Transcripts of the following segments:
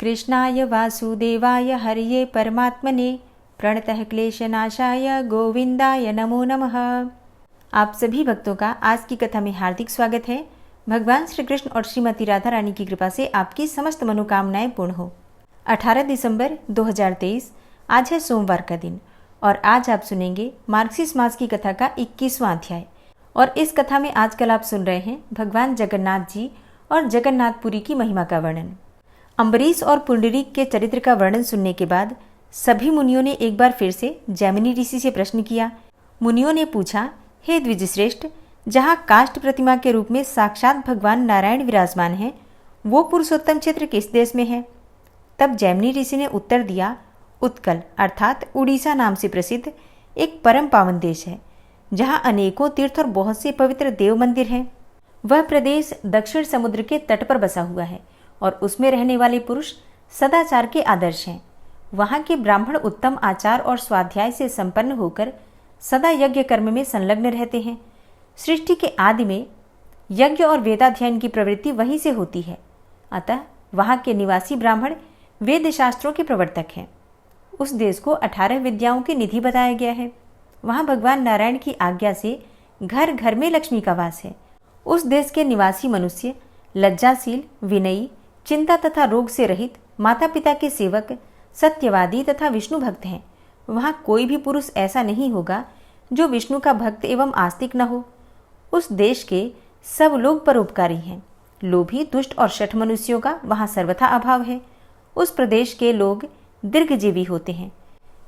कृष्णाय वासुदेवाय हरये परमात्मने प्रणतः क्लेशनाशाय गोविंदाय नमो नमः। आप सभी भक्तों का आज की कथा में हार्दिक स्वागत है। भगवान श्री कृष्ण और श्रीमती राधा रानी की कृपा से आपकी समस्त मनोकामनाएं पूर्ण हो। 18 दिसंबर 2023 आज है सोमवार का दिन और आज आप सुनेंगे मार्गशीर्ष मास की कथा का 21वां अध्याय। और इस कथा में आजकल आप सुन रहे हैं भगवान जगन्नाथ जी और जगन्नाथपुरी की महिमा का वर्णन। अम्बरीश और पुंडरीक के चरित्र का वर्णन सुनने के बाद सभी मुनियों ने एक बार फिर से जैमिनी ऋषि से प्रश्न किया। मुनियों ने पूछा, हे द्विजश्रेष्ठ, जहाँ काष्ठ प्रतिमा के रूप में साक्षात भगवान नारायण विराजमान हैं, वो पुरुषोत्तम क्षेत्र किस देश में है? तब जैमिनी ऋषि ने उत्तर दिया, उत्कल अर्थात उड़ीसा नाम से प्रसिद्ध एक परम पावन देश है, जहाँ अनेकों तीर्थ और बहुत से पवित्र देव मंदिर हैं। वह प्रदेश दक्षिण समुद्र के तट पर बसा हुआ है और उसमें रहने वाले पुरुष सदाचार के आदर्श हैं। वहाँ के ब्राह्मण उत्तम आचार और स्वाध्याय से संपन्न होकर सदा यज्ञ कर्म में संलग्न रहते हैं। सृष्टि के आदि में यज्ञ और वेदाध्ययन की प्रवृत्ति वहीं से होती है। अतः वहाँ के निवासी ब्राह्मण वेद शास्त्रों के प्रवर्तक हैं। उस देश को 18 विद्याओं की निधि बताया गया है। वहाँ भगवान नारायण की आज्ञा से घर घर में लक्ष्मी का वास है। उस देश के निवासी मनुष्य लज्जाशील, विनयी, चिंता तथा रोग से रहित, माता पिता के सेवक, सत्यवादी तथा विष्णु भक्त हैं। वहाँ कोई भी पुरुष ऐसा नहीं होगा जो विष्णु का भक्त एवं आस्तिक न हो। उस देश के सब लोग परोपकारी हैं। लोभी, दुष्ट और शठ मनुष्यों का वहाँ सर्वथा अभाव है। उस प्रदेश के लोग दीर्घजीवी होते हैं।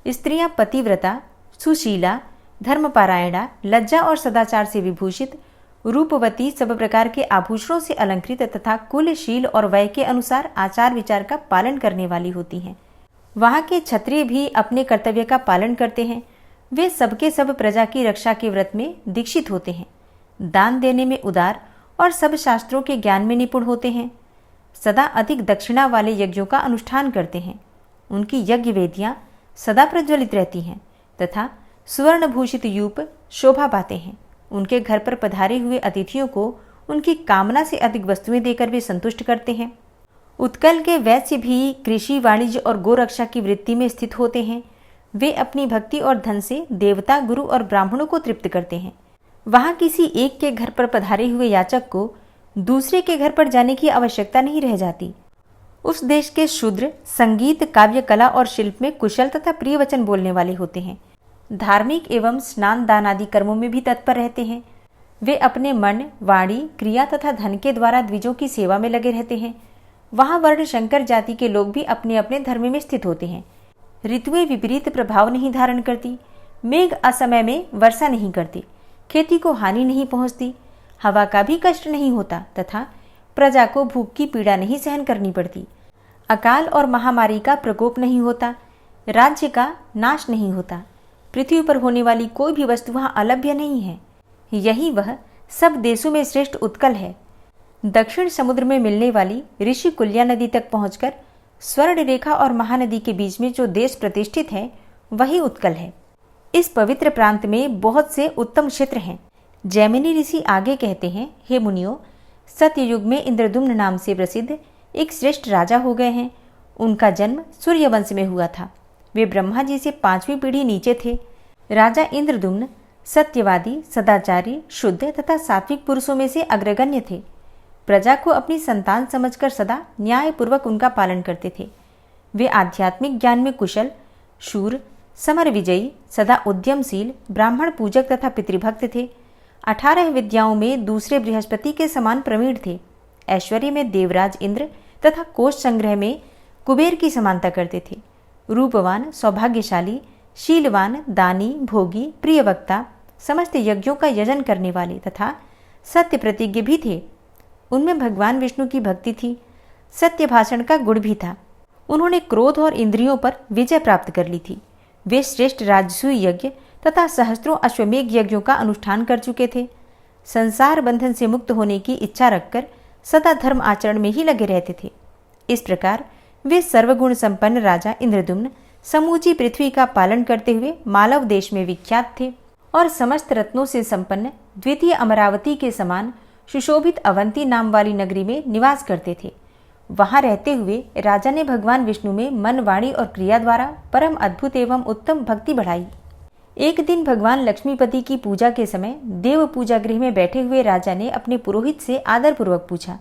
स्त्रियां पतिव्रता, सुशीला, धर्मपारायणा, लज्जा और सदाचार से विभूषित, रूपवती, सब प्रकार के आभूषणों से अलंकृत तथा कुलशील और वय के अनुसार आचार विचार का पालन करने वाली होती हैं। वहाँ के क्षत्रिय भी अपने कर्तव्य का पालन करते हैं। वे सबके सब प्रजा की रक्षा के व्रत में दीक्षित होते हैं। दान देने में उदार और सब शास्त्रों के ज्ञान में निपुण होते हैं। सदा अधिक दक्षिणा वाले यज्ञों का अनुष्ठान करते हैं। उनकी यज्ञ वेदियाँ सदा प्रज्वलित रहती हैं तथा सुवर्णभूषित यूप शोभा पाते हैं। उनके घर पर पधारे हुए अतिथियों को उनकी कामना से अधिक वस्तुएं देकर वे संतुष्ट करते हैं। उत्कल के वैश्य भी कृषि, वाणिज्य और गोरक्षा की वृत्ति में स्थित होते हैं। वे अपनी भक्ति और धन से देवता, गुरु और ब्राह्मणों को तृप्त करते हैं। वहाँ किसी एक के घर पर पधारे हुए याचक को दूसरे के घर पर जाने की आवश्यकता नहीं रह जाती। उस देश के शूद्र संगीत, काव्य, कला और शिल्प में कुशल तथा प्रिय वचन बोलने वाले होते हैं। धार्मिक एवं स्नान दान आदि कर्मों में भी तत्पर रहते हैं। वे अपने मन, वाणी, क्रिया तथा धन के द्वारा द्विजों की सेवा में लगे रहते हैं। वहाँ वर्ण शंकर जाति के लोग भी अपने अपने धर्म में स्थित होते हैं। ऋतुएं विपरीत प्रभाव नहीं धारण करती। मेघ असमय में वर्षा नहीं करती। खेती को हानि नहीं पहुँचती। हवा का भी कष्ट नहीं होता तथा प्रजा को भूख की पीड़ा नहीं सहन करनी पड़ती। अकाल और महामारी का प्रकोप नहीं होता। राज्य का नाश नहीं होता। पृथ्वी पर होने वाली कोई भी वस्तु वहाँ अलभ्य नहीं है। यही वह सब देशों में श्रेष्ठ उत्कल है। दक्षिण समुद्र में मिलने वाली ऋषि कुल्या नदी तक पहुंचकर स्वर्ण रेखा और महानदी के बीच में जो देश प्रतिष्ठित है वही उत्कल है। इस पवित्र प्रांत में बहुत से उत्तम क्षेत्र हैं। जैमिनी ऋषि आगे कहते हैं, हे मुनियों, सत्ययुग में इंद्रदुम्न नाम से प्रसिद्ध एक श्रेष्ठ राजा हो गए हैं। उनका जन्म सूर्यवंश में हुआ था। वे ब्रह्मा जी से 5वीं पीढ़ी नीचे थे। राजा इंद्रदुम्न सत्यवादी, सदाचारी, शुद्ध तथा सात्विक पुरुषों में से अग्रगण्य थे। प्रजा को अपनी संतान समझकर सदा न्यायपूर्वक उनका पालन करते थे। वे आध्यात्मिक ज्ञान में कुशल, शूर, समर विजयी, सदा उद्यमशील, ब्राह्मण पूजक तथा पितृभक्त थे। 18 विद्याओं में दूसरे बृहस्पति के समान प्रवीण थे। ऐश्वर्य में देवराज इंद्र तथा कोष संग्रह में कुबेर की समानता करते थे। रूपवान, सौभाग्यशाली, शीलवान, दानी, भोगी, प्रियवक्ता, समस्त यज्ञों का यजन करने वाले तथा सत्य प्रतिज्ञ भी थे। उनमें भगवान विष्णु की भक्ति थी। सत्य भाषण का गुण भी था। उन्होंने क्रोध और इंद्रियों पर विजय प्राप्त कर ली थी। वे श्रेष्ठ राजसूय यज्ञ तथा सहस्त्रों अश्वमेघ यज्ञों का अनुष्ठान कर चुके थे। संसार बंधन से मुक्त होने की इच्छा रखकर सदा धर्म आचरण में ही लगे रहते थे। इस प्रकार वे सर्वगुण संपन्न राजा इंद्रदुम्न समूची पृथ्वी का पालन करते हुए मालव देश में विख्यात थे और समस्त रत्नों से संपन्न द्वितीय अमरावती के समान सुशोभित अवंती नाम वाली नगरी में निवास करते थे। वहां रहते हुए राजा ने भगवान विष्णु में मन, वाणी और क्रिया द्वारा परम अद्भुत एवं उत्तम भक्ति बढ़ाई। एक दिन भगवान लक्ष्मीपति की पूजा के समय देव पूजा गृह में बैठे हुए राजा ने अपने पुरोहित से आदरपूर्वक पूछा,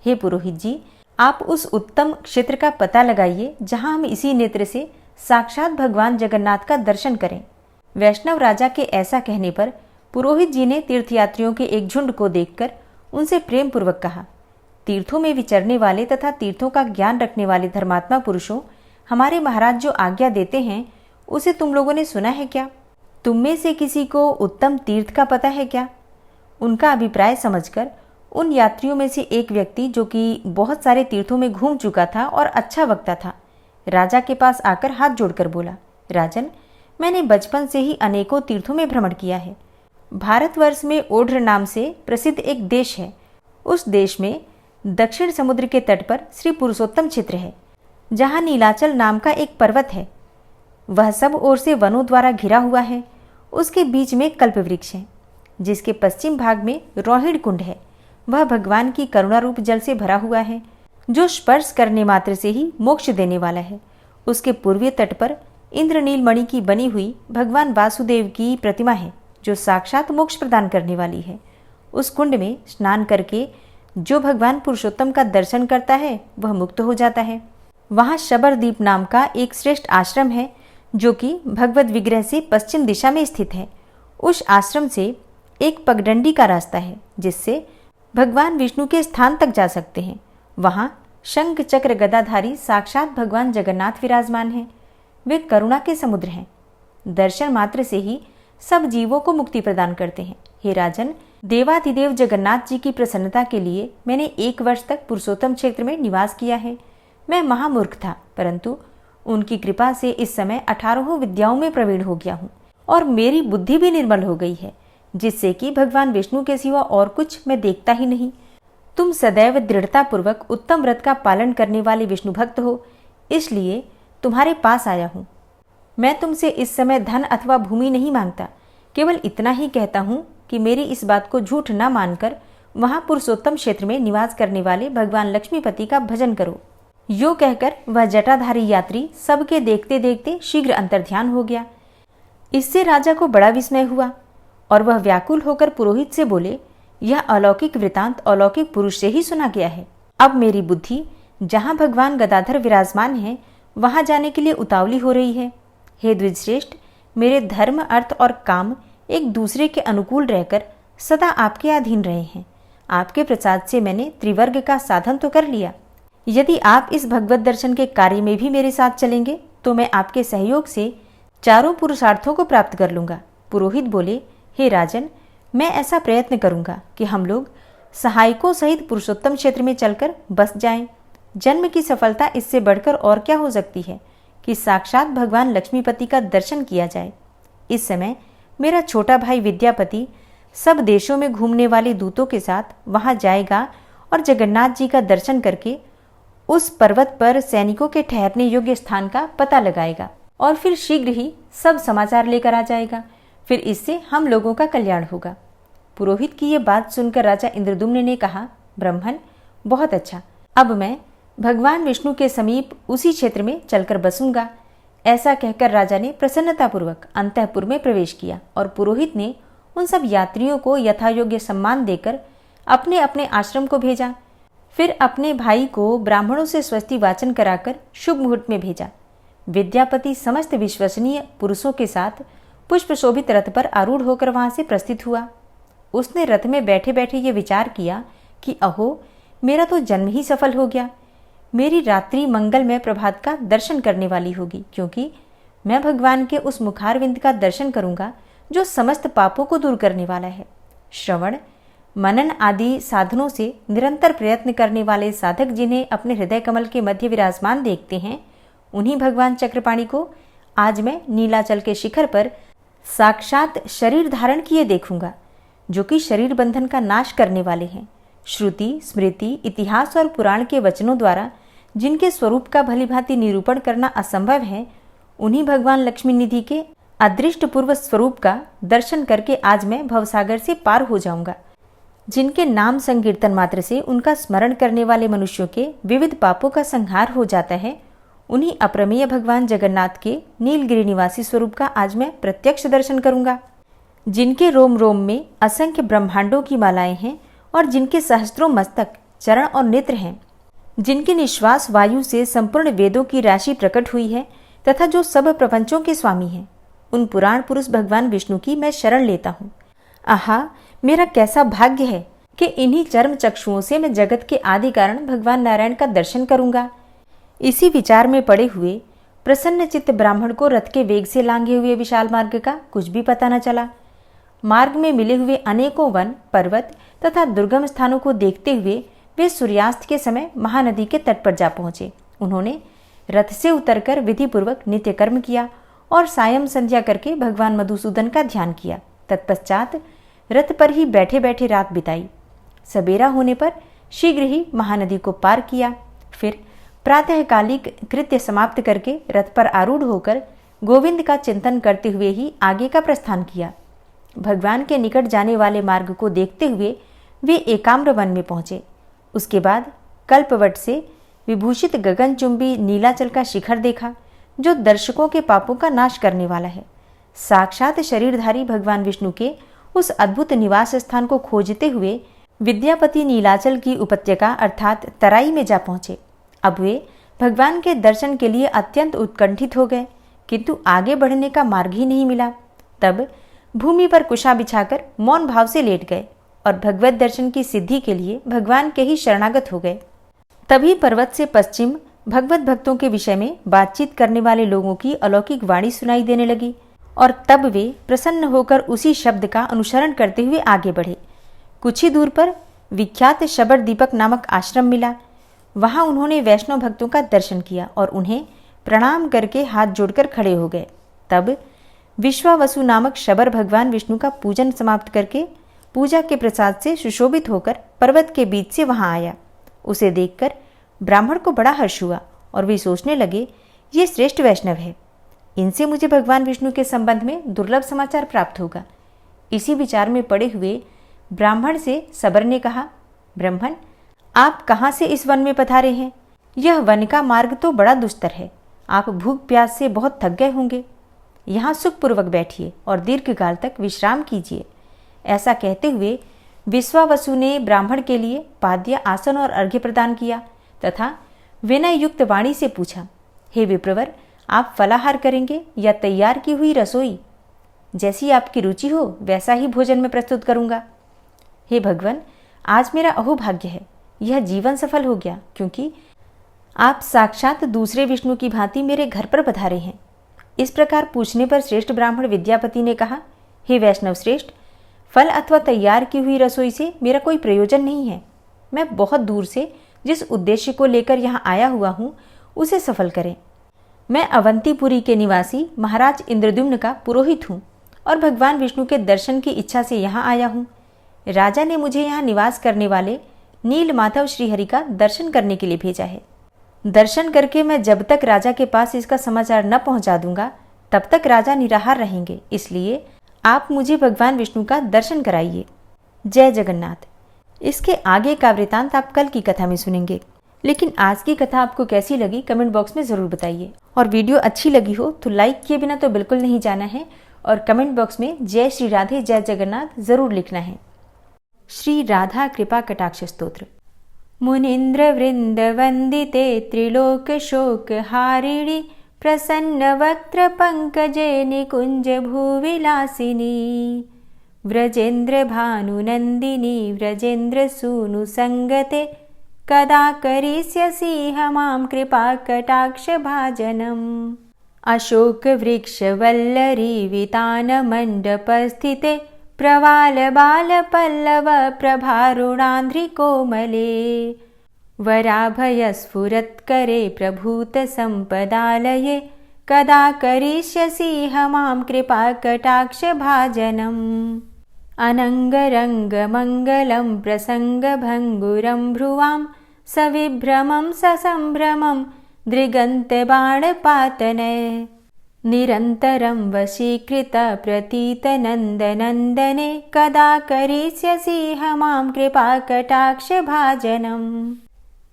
हे पुरोहित जी, आप उस उत्तम क्षेत्र का पता लगाइए जहां हम इसी नेत्र से साक्षात भगवान जगन्नाथ का दर्शन करें। वैष्णव राजा के ऐसा कहने पर पुरोहित जी ने तीर्थयात्रियों के एक झुंड को देखकर उनसे प्रेम पूर्वक कहा, तीर्थों में विचरने वाले तथा तीर्थों का ज्ञान रखने वाले धर्मात्मा पुरुषों, हमारे महाराज जो आज्ञा देते हैं उसे तुम लोगों ने सुना है क्या? तुम में से किसी को उत्तम तीर्थ का पता है क्या? उनका अभिप्राय समझकर उन यात्रियों में से एक व्यक्ति, जो कि बहुत सारे तीर्थों में घूम चुका था और अच्छा वक्ता था, राजा के पास आकर हाथ जोड़कर बोला, राजन, मैंने बचपन से ही अनेकों तीर्थों में भ्रमण किया है। भारतवर्ष में ओढ़ नाम से प्रसिद्ध एक देश है। उस देश में दक्षिण समुद्र के तट पर श्री पुरुषोत्तम क्षेत्र है, जहाँ नीलाचल नाम का एक पर्वत है। वह सब ओर से वनों द्वारा घिरा हुआ है। उसके बीच में कल्प वृक्ष है, जिसके पश्चिम भाग में रोहिणी कुंड है। वह भगवान की करुणा रूप जल से भरा हुआ है, जो स्पर्श करने मात्र से ही मोक्ष देने वाला है। उसके पूर्वी तट पर इंद्रनील मणि की बनी हुई भगवान वासुदेव की प्रतिमा है, जो साक्षात मोक्ष प्रदान करने वाली है। उस कुंड में स्नान करके जो भगवान पुरुषोत्तम का दर्शन करता है वह मुक्त हो जाता है। वहाँ शबरदीप नाम का एक श्रेष्ठ आश्रम है, जो कि भगवत विग्रह से पश्चिम दिशा में स्थित है। उस आश्रम से एक पगडंडी का रास्ता है, जिससे भगवान विष्णु के स्थान तक जा सकते हैं। वहाँ शंख चक्र गदाधारी साक्षात भगवान जगन्नाथ विराजमान हैं। वे करुणा के समुद्र हैं। दर्शन मात्र से ही सब जीवों को मुक्ति प्रदान करते हैं। हे राजन, देवाधिदेव जगन्नाथ जी की प्रसन्नता के लिए मैंने 1 वर्ष तक पुरुषोत्तम क्षेत्र में निवास किया है। मैं महामूर्ख था, परंतु उनकी कृपा से इस समय 18 विद्याओं में प्रवीण हो गया हूँ और मेरी बुद्धि भी निर्मल हो गई है, जिससे कि भगवान विष्णु के सिवा और कुछ मैं देखता ही नहीं। तुम सदैव दृढ़तापूर्वक उत्तम व्रत का पालन करने वाले विष्णु भक्त हो, इसलिए तुम्हारे पास आया हूँ। मैं तुमसे इस समय धन अथवा भूमि नहीं मांगता, केवल इतना ही कहता हूँ कि मेरी इस बात को झूठ न मानकर वहाँ पुरुषोत्तम क्षेत्र में निवास करने वाले भगवान लक्ष्मीपति का भजन करो। यो कहकर वह जटाधारी यात्री सबके देखते देखते शीघ्र अंतर्ध्यान हो गया। इससे राजा को बड़ा विस्मय हुआ और वह व्याकुल होकर पुरोहित से बोले, यह अलौकिक वृतांत अलौकिक पुरुष से ही सुना गया है। अब मेरी बुद्धि जहाँ भगवान गदाधर विराजमान है वहां जाने के लिए उतावली हो रही है। हे द्विजश्रेष्ठ, मेरे धर्म, अर्थ और काम एक दूसरे के अनुकूल रहकर सदा आपके अधीन रहे हैं। आपके प्रसाद से मैंने त्रिवर्ग का साधन तो कर लिया। यदि आप इस भगवत दर्शन के कार्य में भी मेरे साथ चलेंगे तो मैं आपके सहयोग से चारों पुरुषार्थों को प्राप्त कर लूंगा। पुरोहित बोले, हे राजन, मैं ऐसा प्रयत्न करूंगा कि हम लोग सहायकों सहित पुरुषोत्तम क्षेत्र में चलकर बस जाएं। जन्म की सफलता इससे बढ़कर और क्या हो सकती है कि साक्षात भगवान लक्ष्मीपति का दर्शन किया जाए। इस समय मेरा छोटा भाई विद्यापति सब देशों में घूमने वाले दूतों के साथ वहां जाएगा और जगन्नाथ जी का दर्शन करके उस पर्वत पर सैनिकों के ठहरने योग्य स्थान का पता लगाएगा और फिर शीघ्र ही सब समाचार लेकर आ जाएगा। फिर इससे हम लोगों का कल्याण होगा। पुरोहित की ये बात सुनकर राजा इंद्रद्युम्न ने कहा, ब्राह्मण, बहुत अच्छा, अब मैं भगवान विष्णु के समीप उसी क्षेत्र में चलकर बसूंगा। ऐसा कहकर राजा ने प्रसन्नतापूर्वक अंतःपुर में प्रवेश किया और पुरोहित ने उन सब यात्रियों को यथायोग्य सम्मान देकर अपने अपने आश्रम को भेजा। फिर अपने भाई को ब्राह्मणों से स्वस्ति वाचन कराकर शुभ मुहूर्त में भेजा। विद्यापति समस्त विश्वसनीय पुरुषों के साथ पुष्प शोभित रथ पर आरूढ़ होकर वहां से प्रस्थित हुआ। उसने रथ में बैठे बैठे ये विचार किया कि अहो, मेरा तो जन्म ही सफल हो गया। मेरी रात्रि मंगलमय प्रभात का दर्शन करने वाली होगी, क्योंकि मैं भगवान के उस मुखारविंद का दर्शन करूंगा जो समस्त पापों को दूर करने वाला है। श्रवण, मनन आदि साधनों से निरंतर प्रयत्न करने वाले साधक जिन्हें अपने हृदय कमल के मध्य विराजमान देखते हैं, उन्हीं भगवान चक्रपाणि को आज मैं नीलाचल के शिखर पर साक्षात शरीर धारण किए देखूंगा, जो कि शरीर बंधन का नाश करने वाले हैं। श्रुति, स्मृति, इतिहास और पुराण के वचनों द्वारा जिनके स्वरूप का भलीभांति निरूपण करना असंभव है, उन्हीं भगवान लक्ष्मी निधि के अदृष्ट पूर्व स्वरूप का दर्शन करके आज मैं भवसागर से पार हो जाऊंगा। जिनके नाम संकीर्तन मात्र से उनका स्मरण करने वाले मनुष्यों के विविध पापों का संहार हो जाता है, उन्हीं अप्रमेय भगवान जगन्नाथ के नीलगिरी निवासी स्वरूप का आज मैं प्रत्यक्ष दर्शन करूंगा। जिनके रोम रोम में असंख्य ब्रह्मांडों की मालाएं हैं और जिनके सहस्त्रों मस्तक, चरण और नेत्र हैं, जिनके निश्वास वायु से संपूर्ण वेदों की राशि प्रकट हुई है तथा जो सब प्रपंचों के स्वामी हैं, उन पुराण पुरुष भगवान विष्णु की मैं शरण लेता हूँ। आहा, मेरा कैसा भाग्य है कि इन्हीं चर्म चक्षुओं से मैं जगत के आदि कारण भगवान नारायण का दर्शन करूंगा। इसी विचार में पड़े हुए प्रसन्न चित्त ब्राह्मण को रथ के वेग से लांघे हुए विशाल मार्ग का कुछ भी पता न चला। मार्ग में मिले हुए अनेकों वन, पर्वत तथा दुर्गम स्थानों को देखते हुए वे सूर्यास्त के समय महानदी के तट पर जा पहुंचे। उन्होंने रथ से उतरकर विधिपूर्वक नित्य कर्म किया और सायं संध्या करके भगवान मधुसूदन का ध्यान किया। तत्पश्चात रथ पर ही बैठे बैठे रात बिताई। सबेरा होने पर शीघ्र ही महानदी को पार किया। फिर प्रातःकालिक कृत्य समाप्त करके रथ पर आरूढ़ होकर गोविंद का चिंतन करते हुए ही आगे का प्रस्थान किया। भगवान के निकट जाने वाले मार्ग को देखते हुए वे एकाम्र वन में पहुंचे। उसके बाद कल्पवट से विभूषित गगनचुंबी नीलाचल का शिखर देखा, जो दर्शकों के पापों का नाश करने वाला है। साक्षात शरीरधारी भगवान विष्णु के उस अद्भुत निवास स्थान को खोजते हुए विद्यापति नीलाचल की उपत्यका अर्थात तराई में जा पहुंचे। अब वे भगवान के दर्शन के लिए अत्यंत उत्कंठित हो गए, किंतु आगे बढ़ने का मार्ग ही नहीं मिला। तब भूमि पर कुशा बिछाकर मौन भाव से लेट गए और भगवत दर्शन की सिद्धि के लिए भगवान के ही शरणागत हो गए। तभी पर्वत से पश्चिम भगवत भक्तों के विषय में बातचीत करने वाले लोगों की अलौकिक वाणी सुनाई देने लगी और तब वे प्रसन्न होकर उसी शब्द का अनुसरण करते हुए आगे बढ़े। कुछ ही दूर पर विख्यात शबर दीपक नामक आश्रम मिला। वहां उन्होंने वैष्णव भक्तों का दर्शन किया और उन्हें प्रणाम करके हाथ जोड़कर खड़े हो गए। तब विश्वावसु नामक शबर भगवान विष्णु का पूजन समाप्त करके पूजा के प्रसाद से सुशोभित होकर पर्वत के बीच से वहां आया। उसे देखकर ब्राह्मण को बड़ा हर्ष हुआ और वे सोचने लगे, ये श्रेष्ठ वैष्णव है, इनसे मुझे भगवान विष्णु के संबंध में दुर्लभ समाचार प्राप्त होगा। इसी विचार में पड़े हुए ब्राह्मण से सबर ने कहा, ब्राह्मण, आप कहाँ से इस वन में पधारे हैं? यह वन का मार्ग तो बड़ा दुस्तर है। आप भूख प्यास से बहुत थक गए होंगे। यहाँ सुखपूर्वक बैठिए और दीर्घकाल तक विश्राम कीजिए। ऐसा कहते हुए विश्वावसु ने ब्राह्मण के लिए पाद्य, आसन और अर्घ्य प्रदान किया तथा विनय युक्त वाणी से पूछा, हे विप्रवर, आप फलाहार करेंगे या तैयार की हुई रसोई? जैसी आपकी रुचि हो वैसा ही भोजन में प्रस्तुत करूंगा। हे भगवान, आज मेरा अहोभाग्य है, यह जीवन सफल हो गया, क्योंकि आप साक्षात दूसरे विष्णु की भांति मेरे घर पर पधारे हैं। इस प्रकार पूछने पर श्रेष्ठ ब्राह्मण विद्यापति ने कहा, हे वैष्णव श्रेष्ठ, फल अथवा तैयार की हुई रसोई से मेरा कोई प्रयोजन नहीं है। मैं बहुत दूर से जिस उद्देश्य को लेकर यहाँ आया हुआ हूँ उसे सफल करें। मैं अवंतीपुरी के निवासी महाराज इंद्रद्युम्न का पुरोहित हूँ और भगवान विष्णु के दर्शन की इच्छा से यहाँ आया हूँ। राजा ने मुझे यहाँ निवास करने वाले नील माधव श्रीहरि का दर्शन करने के लिए भेजा है। दर्शन करके मैं जब तक राजा के पास इसका समाचार न पहुँचा दूंगा तब तक राजा निराहार रहेंगे, इसलिए आप मुझे भगवान विष्णु का दर्शन कराइए। जय जगन्नाथ। इसके आगे का वृतांत आप कल की कथा में सुनेंगे। लेकिन आज की कथा आपको कैसी लगी कमेंट बॉक्स में ज़रूर बताइए, और वीडियो अच्छी लगी हो तो लाइक किए बिना तो बिल्कुल नहीं जाना है और कमेंट बॉक्स में जय श्री राधे जय जगन्नाथ ज़रूर लिखना है। श्री राधा कृपा कटाक्ष स्तोत्र। मुनीन्द्र वृंद वंदिते त्रिलोक शोक हारिणी प्रसन्न वक्त्र पंकजे निकुंज भूविलासिनी व्रजेन्द्र भानुनंदिनी व्रजेन्द्र सूनु संगते कदा करिष्यसि मां कृपा कटाक्ष भाजनम्। अशोक वृक्ष वल्लरी वितान मंडपस्थिते प्रवाल बाल पल्लव प्रभारुणांध्रि कोमले वराभय स्फुरत्करे प्रभूत संपदालये कदा करिष्यसि मां कृपा कटाक्ष भाजनम्। अनंगरंग मंगलम प्रसंग भंगुरं भ्रुवां सविभ्रमं ससंभ्रमं दृगंत बाणपातनय निरन्तरं वशीकृतप्रतीतनन्दनन्दने कदा करिष्यसि मां कृपाकटाक्षभाजनम्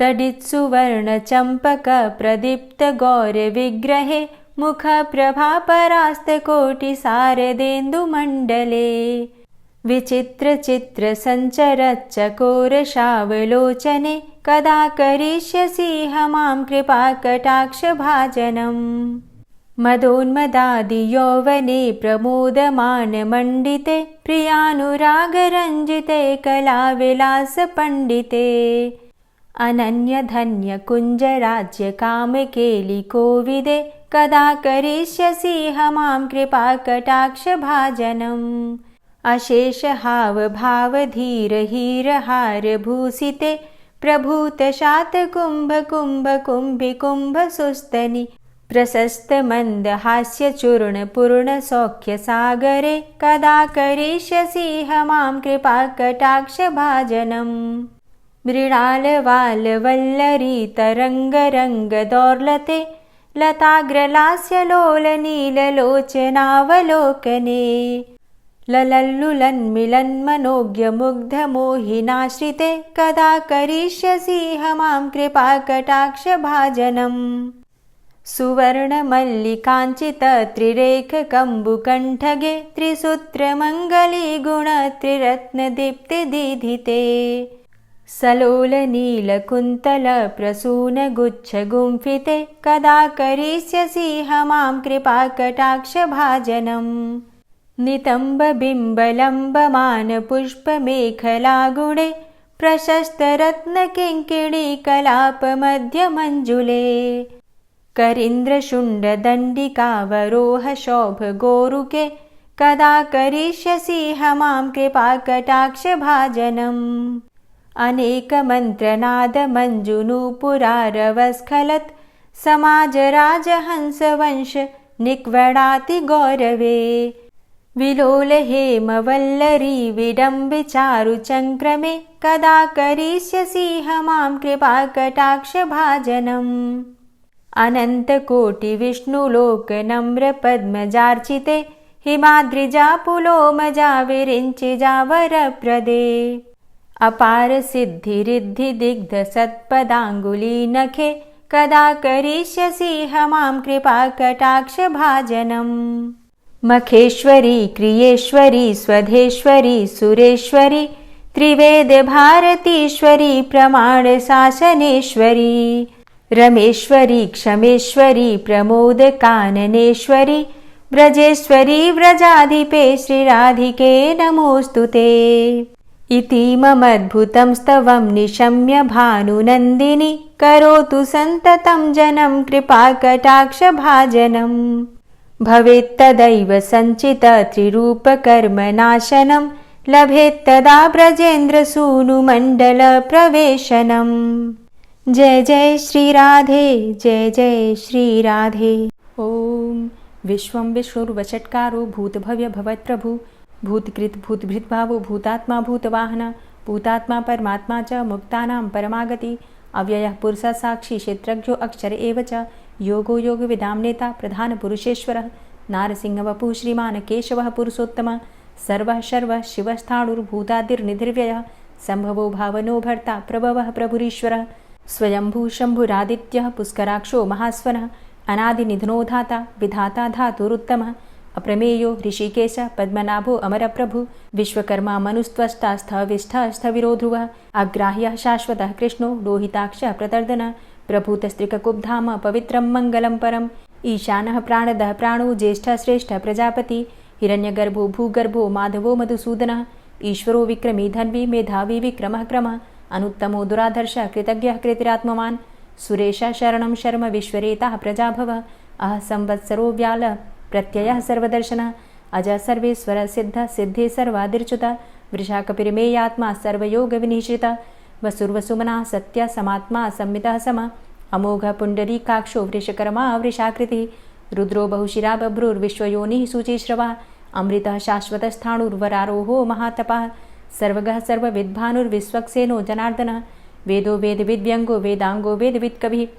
तडित्सुवर्णचम्पकप्रदीप्तगौरविग्रहे मुखप्रभापरास्तकोटिसारदेन्दुमण्डले विचित्रचित्रसञ्चरच्चकोरशावलोचने कदा करिष्यसि मां कृपाकटाक्षभाजनम् मदोन्मदादियौवने प्रमोदमानमण्डिते प्रियानुरागरञ्जिते कलाविलासपण्डिते अनन्यधन्यकुञ्जराज्यकामकेलिकोविदे कदा करिष्यसि मां कृपाकटाक्षभाजनम् अशेषहावभावधीरहीरहारभूषिते प्रभूतशातकुम्भकुम्भकुम्भिकुम्भसुस्तनि प्रशस्तमन्दहास्यचूर्णपूर्णसौख्यसागरे कदा करिष्यसि मां कृपाकटाक्षभाजनम् मृणालवालवल्लरीतरङ्गरङ्गदौर्लते लताग्रलास्यलोलनीललोचनावलोकने ललल्लुलन्मिलन्मनोज्ञमुग्धमोहिनाश्रिते कदा करिष्यसि मां कृपाकटाक्षभाजनम् सुवर्णमल्लिकाञ्चितत्रिरेखकम्बुकण्ठगे त्रिसूत्रमङ्गलीगुणत्रिरत्नदीप्तिदीधिते सलोलनीलकुन्तलप्रसूनगुच्छगुम्फिते कदा करिष्यसि मां कृपाकटाक्षभाजनम् नितम्बबिम्बलम्बमानपुष्पमेखलागुणे प्रशस्तरत्नकिङ्किणीकलापमध्यमञ्जुले करीन्द्रशुण्डदण्डिकावरोहशोभगोरुके कदा करिष्यसि मां कृपाकटाक्षभाजनम् अनेकमन्त्रनादमञ्जुनूपुरारवस्खलत् समाजराजहंसवंश निक्वडातिगौरवे विलोलहेमवल्लरी विडम्बिचारुचङ्क्रमे कदा करिष्यसि मां कृपाकटाक्षभाजनम् अनन्तकोटिविष्णुलोकनम्रपद्मजार्चिते हिमाद्रिजापुलोमजा विरिञ्चिजावरप्रदे अपारसिद्धिरिद्धिदिग्धसत्पदाङ्गुलीनखे कदा करिष्यसि मां कृपाकटाक्षभाजनम् मखेश्वरी क्रियेश्वरी स्वधेश्वरी सुरेश्वरी त्रिवेदभारतीश्वरी प्रमाणशासनेश्वरी रमेश्वरी क्षमेश्वरी प्रमोदकाननेश्वरी व्रजेश्वरी व्रजाधिपे श्रीराधिके नमोऽस्तुते इतीममद्भुतं स्तवं निशम्य भानुनन्दिनी करोतु सन्ततं जनं कृपाकटाक्षभाजनम् भवेत्तदैव सञ्चितत्रिरूपकर्मनाशनं लभेत्तदा ब्रजेन्द्रसूनुमण्डलप्रवेशनम् जय जय श्री राधे जय जय श्री राधे। ओम विश्वं विष्णुर्वषट्कारो भूतभव्य भवत्प्रभु भूतकृत भूतभृद्भावो भूतात्मा भूतवाहन भूतात्मा परमात्मा च मुक्तानां परमागति अव्ययः पुरुषः साक्षी क्षेत्रज्ञो अक्षर एव च योगो योगविदां नेता प्रधानपुरुषेश्वरः नारसिंहवपुः श्रीमान् केशवः पुरुषोत्तमः सर्वः शर्वः शिवस्थाणुर्भूतादिर्निधिर्व्ययः सम्भवो भावनो भर्ता प्रभवः प्रभुरीश्वरः स्वयंभू शम्भुरादित्यः पुष्कराक्षो महास्वनः अनादिनिधनो धाता विधाता धातुरुत्तमः अप्रमेयो ऋषिकेश पद्मनाभो अमरप्रभु विश्वकर्मा मनुस्त्वष्टा स्थविष्ठः स्थविरो ध्रुवः अग्राह्यः शाश्वतः कृष्णो लोहिताक्षः प्रतर्दनः प्रभूतस्त्रिककुब्धाम पवित्रं मङ्गलं परम् ईशानः प्राणदः प्राणो ज्येष्ठः श्रेष्ठः प्रजापति हिरण्यगर्भो भूगर्भो माधवो मधुसूदनः ईश्वरो विक्रमी धन्वी मेधावी विक्रमः क्रमः अनुत्तमो दुराधर्षः कृतज्ञः कृतिरात्मवान् सुरेशः शरणं शर्म विश्वरेताः प्रजाभवः अह संवत्सरो व्यालः प्रत्ययः सर्वदर्शनः अजः सर्वेश्वर सिद्ध सिद्धे सर्वादिर्च्युतः वृषाकपिर्मेयात्मा सर्वयोगविनिश्रितः वसुर्वसुमनः सत्य समात्मा संमितः समः अमोघ पुण्डरीकाक्षो वृषकर्मा वृषाकृतिः रुद्रो बहुशिरा बभ्रुर्विश्वयोनिः शुचिश्रवः अमृतः शाश्वतस्थाणुर्वरारोहो महातपः सर्वगः सर्वविद्भानुर्विश्वक्सेनो जनार्दनः वेदो वेदविद्व्यङ्गो वेदाङ्गो वेदवित्कविः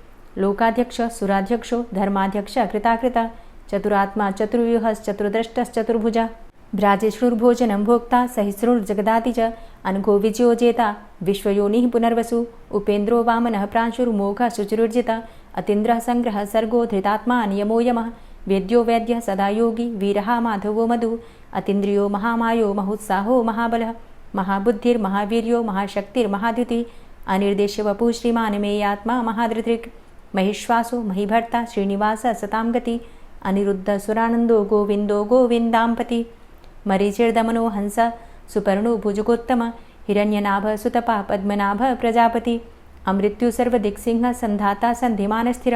लोकाध्यक्षः सुराध्यक्षो धर्माध्यक्षः कृताकृतः चतुरात्मा चतुर्व्यूहश्चतुर्द्रष्टश्चतुर्भुजः भ्राजिष्णुर्भोजनं भोक्ता सहिष्णुर्जगदाति च अनघो विजयो जेता विश्वयोनिः पुनर्वसु उपेन्द्रो वामनः प्रांशुर्मोघः शुचिरुर्जिता अतीन्द्रः संग्रहः सर्गो धृतात्मा नियमो यमः वेद्यो वैद्यः सदा योगी वीरः माधवो मधु अतीन्द्रियो महामायो महोत्साहो महाबलः महाबुद्धिर्महावीर्यो महाशक्तिर्महाद्युतिः अनिर्देश्य वपुः श्रीमान् मेयात्मा महाधृतिक् महिश्वासो महीभर्ता श्रीनिवासः सतां गति अनिरुद्धः सुरानन्दो गोविन्दो गोविन्दाम्पति मरीचिर्दमनो हंस सुपर्णो भुजगोत्तम हिरण्यनाभ सुतपा पद्मनाभ प्रजापति अमृत्यु सर्वदिक्सिंह संधाता संधिमानस्थिर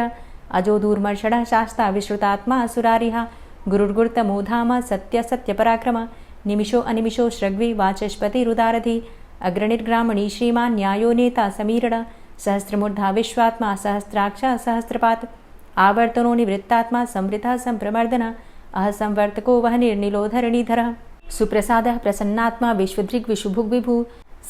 अजो दूर्मर्षणः शास्ता विश्रुतात्मा सुरारिः गुरुर्गुर्तमो धाम सत्य सत्यपराक्रम निमिषो अनिमिषो श्रग्वी वाचस्पतिरुदारधि अग्रणिर्ग्रामणी श्रीमान् न्यायो नेता समीरण सहस्रमूर्धा विश्वात्मा सहस्राक्ष सहस्रपात् आवर्तनो निवृत्तात्मा संवृतः संप्रमर्दन अहसंवर्तको वहनिर्निलोधरणीधरः सुप्रसादः प्रसन्नात्मा विश्वदृग्विशुभुग्विभु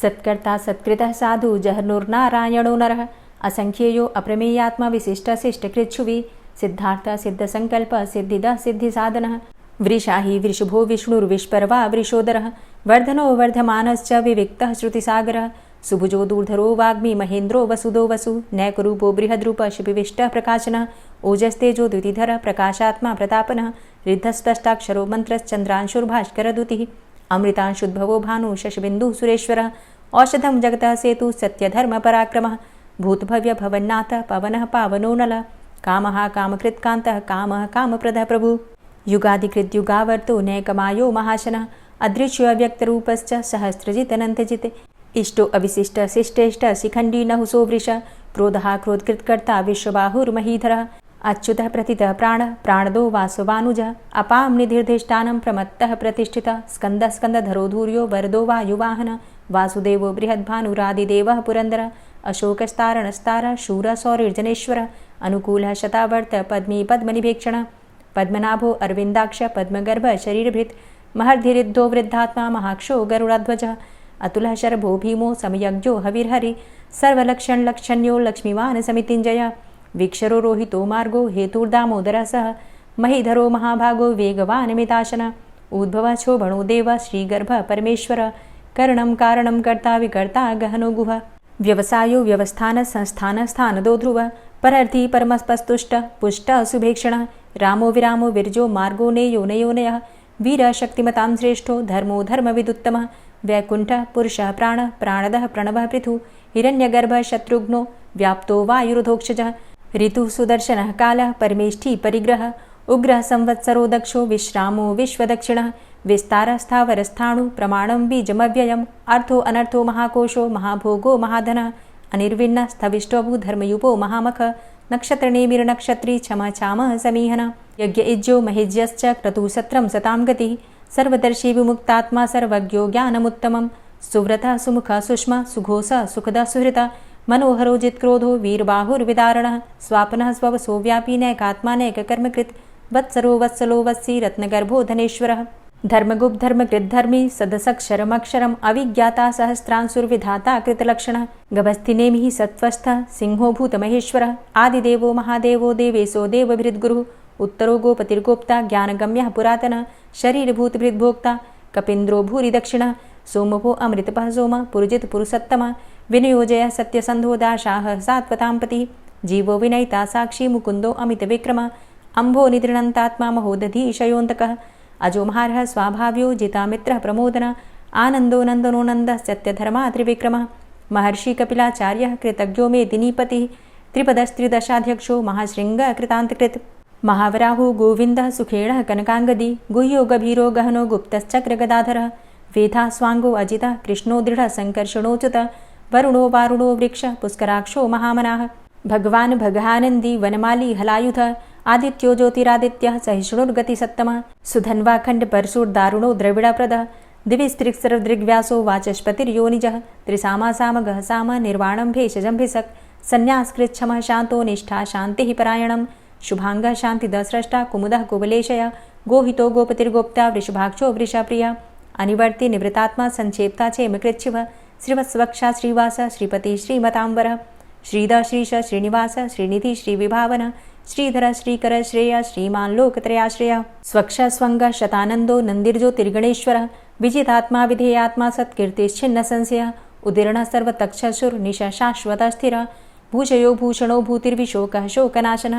सत्कर्ता सत्कृतः साधु जहर्नुर्नारायणो नरः असंख्येयो अप्रमेयात्मा विशिष्टशिष्टकृच्छुवि सिद्धार्थ सिद्धसंकल्प सिद्धिदः सिद्धिसाधनः वृषाहि वृषभो विष्णुर्विष्पर्वा वृषोदरः वर्धनो वर्धमानश्च विविक्तः श्रुतिसागरः सुभुजो दूर्धरो वाग्मी महेन्द्रो वसुदो वसु नैकरूपो बृहद्रूप शिपिविष्टः प्रकाशनः ओजस्तेजो द्युतिधरः प्रकाशात्मा प्रतापनः रिद्धस्पष्टाक्षरो मन्त्रश्चन्द्रांशुर्भास्करदुतिः अमृतांशुद्भवो भानु शशबिन्दुः सुरेश्वरः औषधं जगतः सेतु सत्यधर्मपराक्रमः भूतभव्यभवन्नाथ पवनः पावनो नलः कामः कामकृत्कान्तः कामः कामप्रदः प्रभुः युगादिकृद्युगावर्तो नैकमायो महाशनः अदृश्योऽव्यक्तरूपश्च सहस्रजितनन्तजित् इष्टो अविशिष्ट शिष्टेष्ट शिखण्डी नहुसो वृष क्रोधः क्रोधकृत्कर्ता विश्वबाहुर्महीधरः अच्युतः प्रतितः प्राणदो वासवानुजः अपां निधिर्धिष्ठानं प्रमत्तः प्रतिष्ठितः स्कन्दः स्कन्दधरो धूर्यो वरदो वायुवाहनः वासुदेवो बृहद्भानुरादिदेवः पुरन्दरः अशोकस्तारणस्तारः शूरः सौरिर्जनेश्वरः अनुकूलः शतावर्त पद्मी पद्मनिभेक्षणः पद्मनाभो अरविन्दाक्ष पद्मगर्भ शरीरभृत् महर्धिरिद्धो वृद्धात्मा महाक्षो गरुडाध्वजः अतुलः शरभो भीमो समयज्ञो हविर्हरि सर्वलक्षणलक्षण्यो लक्ष्मीवान् समितिञ्जय वीक्षरो रोहितो मार्गो हेतुर्दामोदरः सह महीधरो महाभागो वेगवान् मिताशनः उद्भवः शोभणो देव श्रीगर्भ परमेश्वर करणं कारणं कर्ता विकर्ता गहनो गुह व्यवसायो व्यवस्थान संस्थान स्थानदो ध्रुव परर्थी परमस्पस्तुष्ट पुष्ट सुभेक्षणः रामो विरामो विरजो मार्गो नेयो नयोनयः वीरः शक्तिमतां श्रेष्ठो धर्मो धर्मविदुत्तमः वैकुण्ठः पुरुषः प्राणः प्राणदः प्रणवः पृथु हिरण्यगर्भः शत्रुघ्नो व्याप्तो वायुरुधोक्षजः ऋतुः सुदर्शनः कालः परमेष्ठी परिग्रहः उग्रः संवत्सरो दक्षो विश्रामो विश्वदक्षिणः विस्तारः स्थावरस्थाणु प्रमाणं बीजमव्ययम् अर्थो अनर्थो महाकोशो महाभोगो महाधनः अनिर्विण्णः स्थविष्टोऽभू धर्मयुपो महामखः नक्षत्रनेमिर्नक्षत्री क्षमः समीहनः यज्ञ इज्यो महेज्यश्च क्रतुसत्रं सतां गतिः सर्वदर्शी विमुक्तात्मा सर्वज्ञो ज्ञानमुत्तमं सुव्रतः सुमुखः सुष्मा सुघोषः सुखदः सुहृतः मनोहरो जित्क्रोधो वीरबाहुर्विदारणः स्वापनः स्ववसो व्यापी नैकात्मा नैककर्मकृत् वत्सरो वत्सलो वत्सी रत्नगर्भो धनेश्वरः धर्मगुप्धर्मकृद्धर्मी सदसक्षरमक्षरम् अविज्ञाता सहस्रांशुर्विधाता कृतलक्षणः गभस्तिनेमिः सत्त्वस्थः सिंहो भूतमहेश्वरः आदिदेवो महादेवो देवेशो देवभृद्गुरुः उत्तरो गोपतिर्गोप्ता ज्ञानगम्यः पुरातनः शरीरभूतभृद्भोक्ता कपीन्द्रो भूरि दक्षिणः सोमभो अमृतपः सोम पुरुजित पुरुषोत्तमः विनयोजय सत्यसन्धो दाशाः सात्वताम्पतिः जीवो विनयिता साक्षी मुकुन्दो अमितविक्रमः अम्भो निद्रणन्तात्मा महोदधीशयोऽन्तकः अजो महारः स्वाभाव्यो जितामित्रः प्रमोदन आनन्दो नन्दनो नन्दः सत्यधर्मा त्रिविक्रमः महर्षि कपिलाचार्यः कृतज्ञो मेदिनीपतिः त्रिपदस्त्रिदशाध्यक्षो महाशृङ्गः कृतान्तकृत् महावराहो गोविन्दः सुखेणः कनकाङ्गदी गुह्यो गभीरो गहनो गुप्तश्चक्रगदाधरः वेधा स्वाङ्गो अजितः कृष्णो दृढः सङ्कर्षणोच्युतः वरुणो वारुणो वृक्षः पुष्कराक्षो महामनाः भगवान् भगानन्दी वनमाली हलायुधः आदित्यो ज्योतिरादित्यः सहिष्णुर्गतिसत्तमः सुधन्वाखण्डपरशुर्दारुणो द्रविडप्रदः दिविस्त्रिक्सरदृग्व्यासो वाचस्पतिर्योनिजः त्रिसामासामगः साम निर्वाणं भेषजम्भिषक् सन्न्यासकृच्छमः शान्तो निष्ठा शान्तिः परायणं शुभाङ्गः शान्तिदस्रष्टा कुमुदः कुवलेशय गोहितो गोपतिर्गोप्ता वृषभाक्षो वृषप्रियः अनिवर्ति निवृतात्मा संक्षेप्ता चेमकृच्छिवः श्रीवत्सवक्षा श्रीवास श्रीपति श्रीमतांबर श्रीद श्रीश श्रीनिवास श्रीनिधि श्रीविभावन श्रीधर श्रीकर श्रेय श्रीमान लोकत्रयाश्रय स्वक्ष स्वंग शतानंदो नंदिर्ज्योतिर्गणेश्वर विजितात्मा विधेयात्मा सत्कीर्तिश्छिन्न संशय उदीर्ण सर्वतक्षसुर निश शाश्वत स्थिर भूषयो भूषणो भूतिर्विशोकः शोकनाशन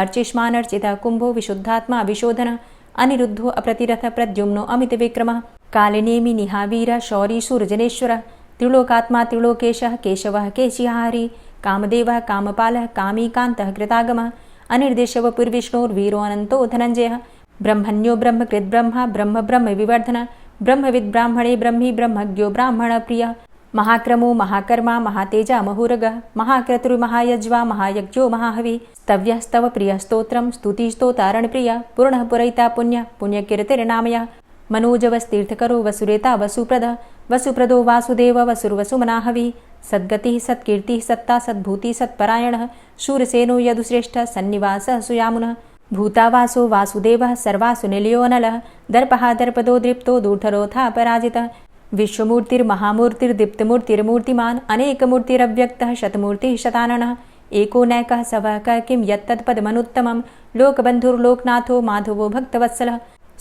अर्चिष्मानर्चित कुंभो विशुद्धात्मा विशोधन अनिरुद्धो अप्रतिरथ प्रद्युम्नो अमित विक्रमः कालिनेमि निहावीर शौरी सूर्यजनेश्वर त्रिलोकात्मा त्रिलोकेशः केशवः केशिहारी कामदेवः कामपालः कामीकान्तः कृतागमः अनिर्देशव पुर्विष्णोर्वीरो अनन्तो धनञ्जयः ब्रह्मण्यो ब्रह्मकृद् ब्रह्मा ब्रह्म ब्रह्म विवर्धन ब्रह्मविद् ब्राह्मणे ब्रह्मी ब्रह्मज्ञो ब्राह्मण प्रियः महाक्रमो महाकर्मा महातेजा महुरगः महाक्रतुर्महायज्वा महायज्ञो महाहवि स्तव्यः स्तव प्रियः स्तोत्रं स्तुतिस्तोतारण प्रियः पूर्णः पुरैता पुण्य पुण्यकीर्तिर्नामयः मनोजवस्तीर्थकरो वसुरेता वसुप्रद वसुप्रदो वासुदेव वसुर्वसुमनाहवि सद्गतिः सत्कीर्तिः सत्ता सद्भूति सत्परायणः शूरसेनो यदुश्रेष्ठः सन्निवासः सुयामुनः भूतावासो वासुदेवः सर्वासु निलयोऽनलः दर्पः दर्पदो दृप्तो दूढरोथा पराजितः विश्वमूर्तिर्महामूर्तिर्दीप्तमूर्तिर्मूर्तिमान् अनेकमूर्तिरव्यक्तः शतमूर्तिः शताननः एको नैकः सवकः किं यत्तत्पदमनुत्तमं लोकबन्धुर्लोकनाथो माधवो भक्तवत्सलः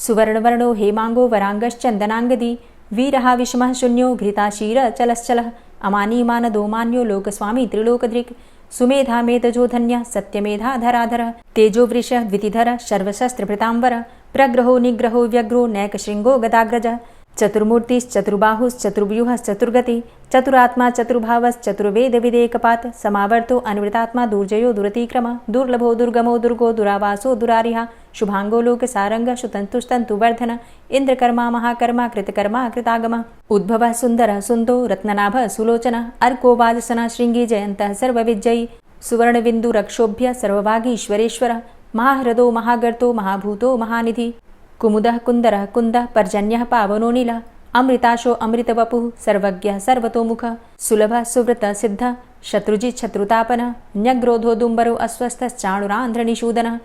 सुवर्णवर्णो हेमाङ्गो वराङ्गश्चन्दनाङ्गदी वीरः विषमः शून्यो घृताशीरचलश्चलः अमानीमानदोमान्यो लोकस्वामी त्रिलोकधृक् सुमेधा मेधजो धन्यः सत्यमेधाधराधरः तेजोवृषः द्वितिधरः सर्वशस्त्रभृताम्बरः प्रग्रहो निग्रहो व्यग्रो नैकशृङ्गो गदाग्रजः चतुर्मूर्तिश्चतुर्बाहुश्चतुर्व्यूहश्चतुर्गति चतुरात्मा चतुर्भावश्चतुर्वेदविदेकपात् समावर्तो अनिवृतात्मा दुर्जयो दुरतिक्रम दुर्लभो दुर्गमो दुर्गो दुरावासो दुरारिः शुभांगो लोकसारंग सुतन्तुस्तन्तुवर्धन इंद्रकर्मा महाकर्मा कृतकर्मा कृतागम उद्भवः सुन्दरः सुन्दो रत्ननाभः सुलोचनः अर्को वाजसनः शृङ्गी जयन्तः सर्वविजयी सुवर्णबिन्दुरक्षोभ्य सर्वभागीश्वरेश्वरः महाह्रदो महागर्तो महाभूतो महानिधि कुमुदः कुन्दरः कुन्दः पर्जन्यः पावनो नीलः अमृताशो अमृतवपुः सर्वज्ञः सर्वतोमुखः सुलभः सुव्रतः सिद्धः शत्रुजित् शत्रुतापनः न्यग्रोधो दुम्बरो अस्वस्थश्चाणुरान्ध्रनिषूदनः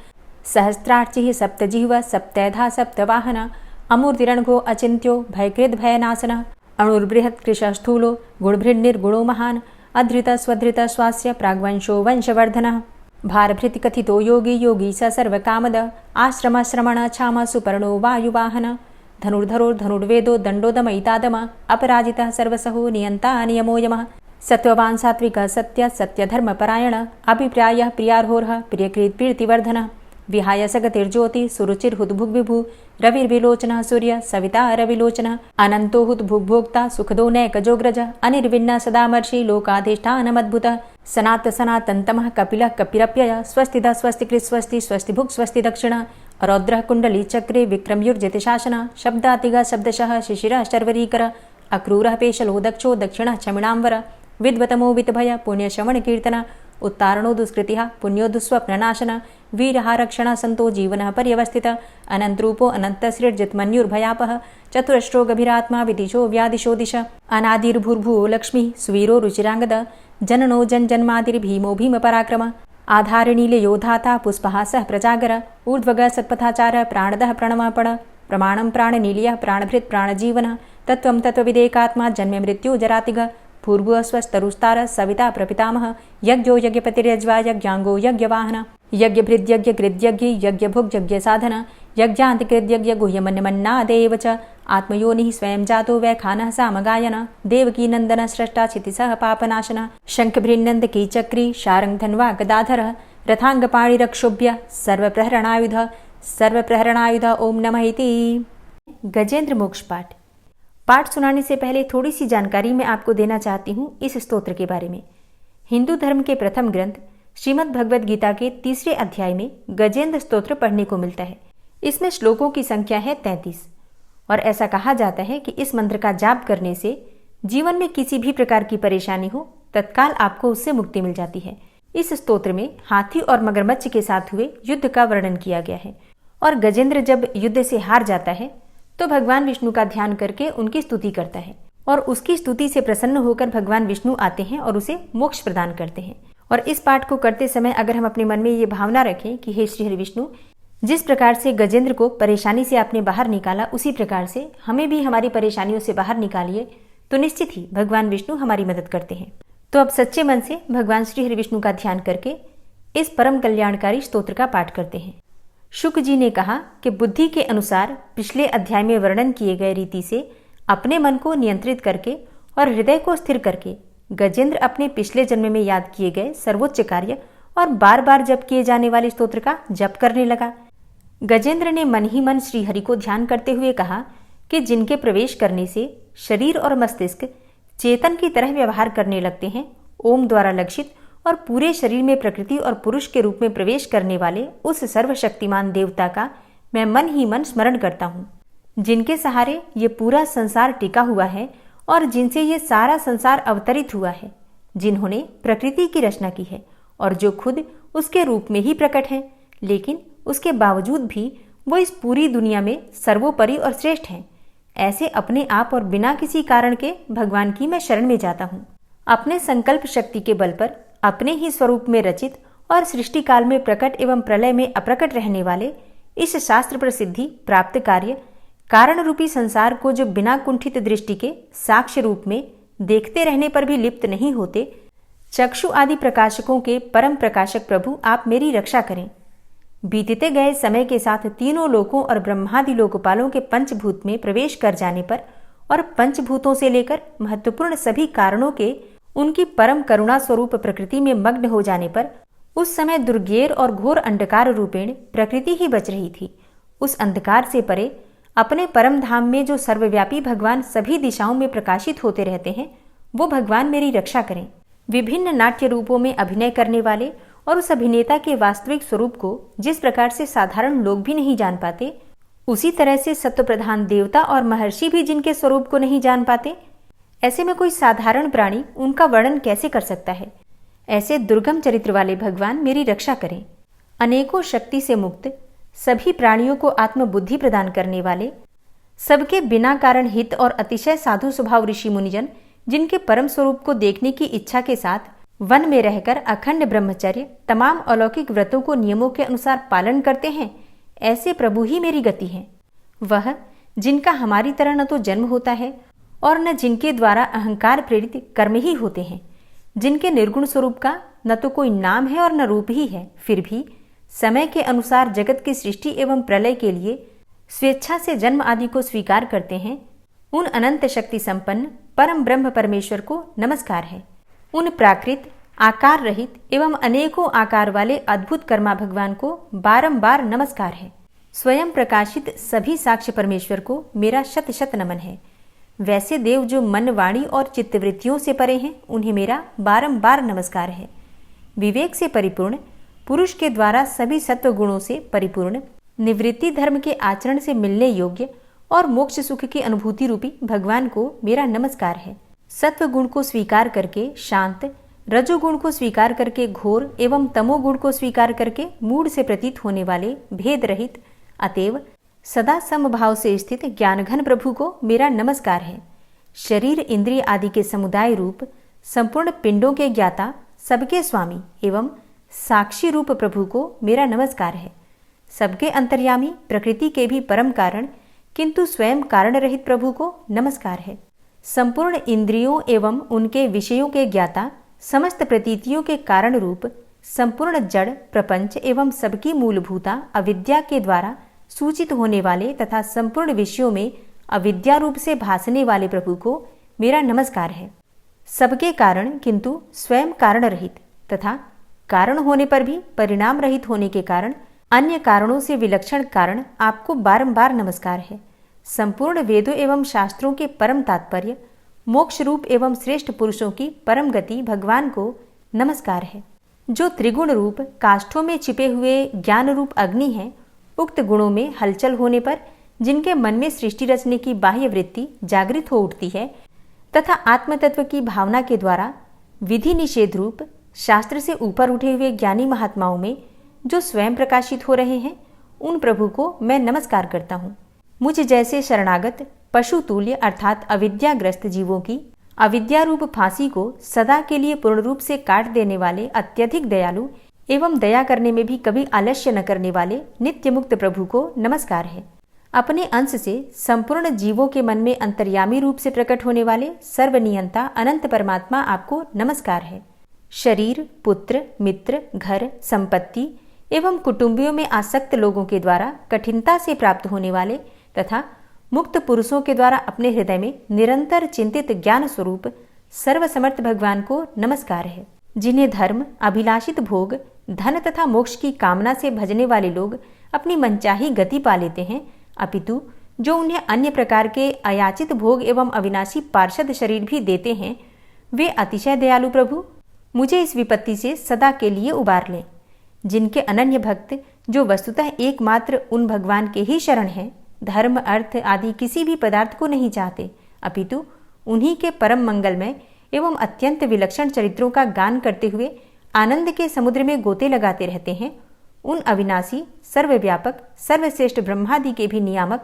सहस्रार्चिः सप्तजिह्वः सप्तैधा सप्तवाहनः अमूर्तिरणघो अचिन्त्यो भयकृद्भयनाशनः अणुर्बृहत्कृशः स्थूलो गुणभृन्निर्गुणो महान् अधृतः स्वधृतः स्वास्य प्राग्वंशो वंशवर्धनः भारभृतिकथितो योगी योगी स सर्वकामद आश्रमश्रमण क्षाम सुपर्णो वायुवाहन धनुर्धरो धनुर्वेदो दण्डोदमयितादम अपराजितः सर्वसहो नियन्ता नियमो यमः सत्त्ववान् सात्विकः सत्य सत्यधर्मपरायण अभिप्रायः प्रियार्होरः प्रियकृत्प्रीतिवर्धनः विहाय सगतिर्ज्योति सुरुचिर्हुद्भुग्विभु रविर्विलोचनः सूर्य सविता रविलोचनः अनन्तो हुद्भुग्भोक्ता सुखदो नैकजोग्रज अनिर्विण्ण सदामर्षि लोकाधिष्ठानमद्भुतः सनात सनातन्तमः कपिलः कपिरप्यय स्वस्तिदा स्वस्तिकृत् स्वस्ति स्वस्तिभुक् स्वस्ति दक्षिणः रौद्रः कुण्डली चक्रे विक्रमयुर्जितशासनः शब्दातिगः शब्दशः शिशिरः शर्वरीकर अक्रूरः पेशलो दक्षो दक्षिणः क्षमिणाम्बर विद्वतमो वितभय पुण्यश्रवणकीर्तन उत्तारणो दुष्कृतिः पुण्यो दुःस्वप्ननाशन वीरः रक्षणः सन्तो जीवनः पर्यवस्थितः अनन्तरूपो अनन्तसृर्जितमन्युर्भयापः चतुरश्रो गभीरात्मा विदिशो व्यादिशो दिश अनादिर्भूर्भुवो लक्ष्मीः सुवीरो रुचिराङ्गद जननो जन्मादिर्भीमो भीमपराक्रम आधारनीलयोधाता पुष्पहासः प्रजागर ऊर्ध्वग सत्पथाचारः प्राणदः प्रणमपण प्रमाणं प्राणनीलयः प्राणभृत् प्राणजीवनः तत्त्वं तत्त्वविदेकात्मा जन्म मृत्यु जरातिग पूर्वस्वस्तरुस्तार सविता प्रपितामह यज्ञो यज्ञपतिर्यज्वा यज्ञांगो यज्ञवाहन यज्ञभृद्यज्ञकृद्यज्ञ यज्ञभुग्यज्ञसाधन यज्ञान्तिकृद्यज्ञ गुह्यमन्यमन्नादेव च आत्मयोनिः स्वयं जातो वैखानः सामगायन देवकीनन्दन स्रष्टा क्षितिसः पापनाशन शङ्खभृन्नन्दकी चक्री शारङ्गधन्वा गदाधरः रथाङ्गपाणिरक्षोभ्य सर्वप्रहरणायुध ओम नमः इति। गजेंद्र मोक्ष पाठ। पाठ सुनाने से पहले थोड़ी सी जानकारी मैं आपको देना चाहती हूँ इस स्तोत्र के बारे में। हिंदू धर्म के प्रथम ग्रंथ श्रीमद् भगवद गीता के 3 अध्याय में गजेंद्र स्तोत्र पढ़ने को मिलता है। इसमें श्लोकों की संख्या है 33 और ऐसा कहा जाता है कि इस मंत्र का जाप करने से जीवन में किसी भी प्रकार की परेशानी हो तत्काल आपको उससे मुक्ति मिल जाती है। इस स्तोत्र में हाथी और मगरमच्छ के साथ हुए युद्ध का वर्णन किया गया है और गजेंद्र जब युद्ध से हार जाता है तो भगवान विष्णु का ध्यान करके उनकी स्तुति करता है और उसकी स्तुति से प्रसन्न होकर भगवान विष्णु आते हैं और उसे मोक्ष प्रदान करते हैं। और इस पाठ को करते समय अगर हम अपने मन में ये भावना रखें कि हे श्री हरि विष्णु, जिस प्रकार से गजेंद्र को परेशानी से आपने बाहर निकाला उसी प्रकार से हमें भी हमारी परेशानियों से बाहर निकालिए, तो निश्चित ही भगवान विष्णु हमारी मदद करते हैं। तो अब सच्चे मन से भगवान श्री हरि विष्णु का ध्यान करके इस परम कल्याणकारी स्तोत्र का पाठ करते हैं। शुक जी ने कहा कि बुद्धि के अनुसार पिछले अध्याय में वर्णन किए गए रीति से अपने मन को नियंत्रित करके और हृदय को स्थिर करके गजेंद्र अपने पिछले जन्म में याद किए गए सर्वोच्च कार्य और बार बार जप किए जाने वाले स्तोत्र का जप करने लगा। गजेंद्र ने मन ही मन श्रीहरि को ध्यान करते हुए कहा कि जिनके प्रवेश करने से शरीर और मस्तिष्क चेतन की तरह व्यवहार करने लगते हैं, ओम द्वारा लक्षित और पूरे शरीर में प्रकृति और पुरुष के रूप में प्रवेश करने वाले उस सर्वशक्तिमान देवता का मैं मन ही मन स्मरण करता हूँ, जिनके सहारे ये पूरा संसार टिका हुआ है और जिनसे ये सारा संसार अवतरित हुआ है, जिन्होंने प्रकृति की रचना की है और जो खुद उसके रूप में ही प्रकट है, लेकिन उसके बावजूद भी वो इस पूरी दुनिया में सर्वोपरि और श्रेष्ठ हैं। ऐसे अपने आप और बिना किसी कारण के भगवान की मैं शरण में जाता हूँ। अपने संकल्प शक्ति के बल पर अपने ही स्वरूप में रचित और सृष्टि काल में प्रकट एवं प्रलय में अप्रकट रहने वाले इस शास्त्र प्रसिद्धि प्राप्त कार्य कारण रूपी संसार को जो बिना कुंठित दृष्टि के साक्ष्य रूप में देखते रहने पर भी लिप्त नहीं होते, चक्षु आदि प्रकाशकों के परम प्रकाशक प्रभु आप मेरी रक्षा करें। बीतते गए समय के साथ तीनों लोकों और ब्रह्मादि लोकपालों के पंचभूत में प्रवेश कर जाने पर और पंचभूतों से लेकर महत्वपूर्ण सभी कारणों के उनकी परम करुणा स्वरूप प्रकृति में मग्न हो जाने पर उस समय दुर्गेर और घोर अंधकार रूपेण प्रकृति ही बच रही थी। उस अंधकार से परे अपने परम धाम में जो सर्वव्यापी भगवान सभी दिशाओं में प्रकाशित होते रहते हैं, वो भगवान मेरी रक्षा करें। विभिन्न नाट्य रूपों में अभिनय करने वाले और उस अभिनेता के वास्तविक स्वरूप को जिस प्रकार से साधारण लोग भी नहीं जान पाते, उसी तरह से सत्व प्रधान देवता और महर्षि भी जिनके स्वरूप को नहीं जान पाते, ऐसे में कोई साधारण प्राणी उनका वर्णन कैसे कर सकता है। ऐसे दुर्गम चरित्र वाले भगवान मेरी रक्षा करें। अनेकों शक्ति से मुक्त, सभी प्राणियों को आत्मबुद्धि प्रदान करने वाले, सबके बिना कारण हित और अतिशय साधु स्वभाव ऋषि मुनिजन जिनके परम स्वरूप को देखने की इच्छा के साथ वन में रहकर अखंड ब्रह्मचर्य तमाम अलौकिक व्रतों को नियमों के अनुसार पालन करते हैं, ऐसे प्रभु ही मेरी गति है। वह जिनका हमारी तरह न तो जन्म होता है और न जिनके द्वारा अहंकार प्रेरित कर्म ही होते हैं, जिनके निर्गुण स्वरूप का न तो कोई नाम है और न रूप ही है, फिर भी समय के अनुसार जगत की सृष्टि एवं प्रलय के लिए स्वेच्छा से जन्म आदि को स्वीकार करते हैं, उन अनंत शक्ति संपन्न परम ब्रह्म परमेश्वर को नमस्कार है। उन प्राकृत आकार रहित एवं अनेकों आकार वाले अद्भुत कर्मा भगवान को बारंबार नमस्कार है। स्वयं प्रकाशित सभी साक्ष्य परमेश्वर को मेरा शत शत नमन है। वैसे देव जो मन वाणी और चित्तवृत्तियों से परे हैं, उन्हें मेरा बारंबार नमस्कार है। विवेक से परिपूर्ण, पुरुष के द्वारा सभी सत्व गुणों से परिपूर्ण, निवृत्ति धर्म के आचरण से मिलने योग्य और मोक्ष सुख की अनुभूति रूपी भगवान को मेरा नमस्कार है। सत्व गुण को स्वीकार करके शांत, रजोगुण को स्वीकार करके घोर एवं तमोगुण को स्वीकार करके मूढ़ से प्रतीत होने वाले भेद रहित, अतएव सदा समभाव से स्थित ज्ञानघन प्रभु को मेरा नमस्कार है। शरीर इंद्रिय आदि के समुदाय रूप संपूर्ण पिंडों के ज्ञाता, सबके स्वामी एवं साक्षी रूप प्रभु को मेरा नमस्कार है। सबके अंतर्यामी, प्रकृति के भी परम कारण किंतु स्वयं कारण रहित प्रभु को नमस्कार है। संपूर्ण इंद्रियों एवं उनके विषयों के ज्ञाता, समस्त प्रतीतियों के कारण रूप, संपूर्ण जड़ प्रपंच एवं सबकी मूलभूता अविद्या के द्वारा सूचित होने वाले तथा संपूर्ण विषयों में अविद्या रूप से भासने वाले प्रभु को मेरा नमस्कार है। सबके कारण किंतु स्वयं कारण रहित तथा कारण होने पर भी परिणाम रहित होने के कारण अन्य कारणों से विलक्षण कारण आपको बारंबार नमस्कार है। संपूर्ण वेदों एवं शास्त्रों के परम तात्पर्य, मोक्ष रूप एवं श्रेष्ठ पुरुषों की परम गति भगवान को नमस्कार है। जो त्रिगुण रूप काष्ठों में छिपे हुए ज्ञान रूप अग्नि है, उक्त गुणों में हलचल होने पर जिनके मन में सृष्टि रचने की बाह्य वृत्ति जागृत हो उठती है तथा आत्मतत्व की भावना के द्वारा विधि निषेध रूप शास्त्र से ऊपर उठे हुए ज्ञानी महात्माओं में जो स्वयं प्रकाशित हो रहे हैं, उन प्रभु को मैं नमस्कार करता हूँ। मुझ जैसे शरणागत पशु तुल्य अर्थात अविद्याग्रस्त जीवों की अविद्या रूप फांसी को सदा के लिए पूर्ण रूप से काट देने वाले अत्यधिक दयालु एवं दया करने में भी कभी आलस्य न करने वाले नित्य मुक्त प्रभु को नमस्कार है। अपने अंश से संपूर्ण जीवों के मन में अंतर्यामी रूप से प्रकट होने वाले सर्वनियंता अनंत परमात्मा आपको नमस्कार है। शरीर, पुत्र, मित्र, घर, संपत्ति एवं कुटुंबियों में आसक्त लोगों के द्वारा कठिनता से प्राप्त होने वाले तथा मुक्त पुरुषों के द्वारा अपने हृदय में निरंतर चिंतित ज्ञान स्वरूप सर्वसमर्थ भगवान को नमस्कार है। जिन्हें धर्म, अभिलाषित भोग, धन तथा मोक्ष की कामना से भजने वाले लोग अपनी मनचाही गति पा लेते हैं, अपितु जो उन्हें अन्य प्रकार के अयाचित भोग एवं अविनाशी पार्षद शरीर भी देते हैं, वे अतिशय दयालु प्रभु मुझे इस विपत्ति से सदा के लिए उबार लें। जिनके अनन्य भक्त जो वस्तुतः एकमात्र उन भगवान के ही शरण हैं, धर्म, अर्थ आदि किसी भी पदार्थ को नहीं चाहते, अपितु उन्हीं के परम मंगलमय एवं अत्यंत विलक्षण चरित्रों का गान करते हुए आनंद के समुद्र में गोते लगाते रहते हैं, उन अविनाशी, सर्वव्यापक, सर्वश्रेष्ठ ब्रह्मादि के भी नियामक,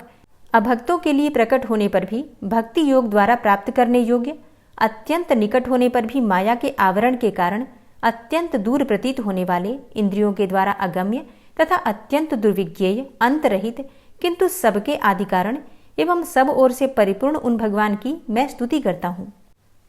अभक्तों के लिए प्रकट होने पर भी भक्ति योग द्वारा प्राप्त करने योग्य, अत्यंत निकट होने पर भी माया के आवरण के कारण अत्यंत दूर प्रतीत होने वाले, इंद्रियों के द्वारा अगम्य तथा अत्यंत दुर्विज्ञेय, अंतरहित किंतु सबके आदि कारण एवं सब ओर से परिपूर्ण उन भगवान की मैं स्तुति करता हूँ।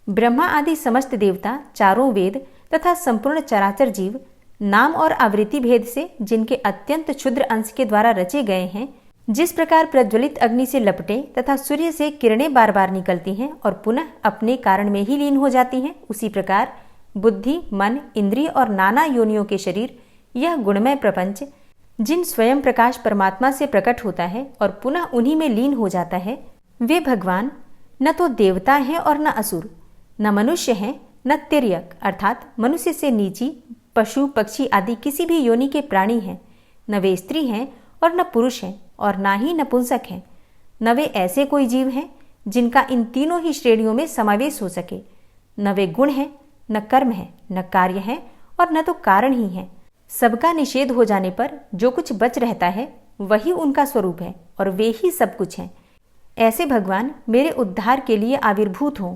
ब्रह्मा आदि समस्त देवता, चारों वेद तथा संपूर्ण चराचर जीव नाम और आवृत्ति भेद से जिनके अत्यंत क्षुद्र अंश के द्वारा रचे गए हैं, जिस प्रकार प्रज्वलित अग्नि से लपटे तथा सूर्य से किरणें बार बार निकलती हैं और पुनः अपने कारण में ही लीन हो जाती हैं, उसी प्रकार बुद्धि, मन, इंद्रिय और नाना योनियों के शरीर, यह गुणमय प्रपंच जिन स्वयं प्रकाश परमात्मा से प्रकट होता है और पुनः उन्हीं में लीन हो जाता है, वे भगवान न तो देवता हैं और न असुर, न मनुष्य हैं न तिर्यक अर्थात मनुष्य से नीची, पशु, पक्षी आदि किसी भी योनि के प्राणी हैं, न वे स्त्री हैं और न पुरुष हैं और ना ही नपुंसक हैं, न वे ऐसे कोई जीव हैं जिनका इन तीनों ही श्रेणियों में समावेश हो सके, न वे गुण हैं, न कर्म है, न कार्य है और न तो कारण ही है। सबका निषेध हो जाने पर जो कुछ बच रहता है वही उनका स्वरूप है और वे ही सब कुछ हैं। ऐसे भगवान मेरे उद्धार के लिए आविर्भूत हों।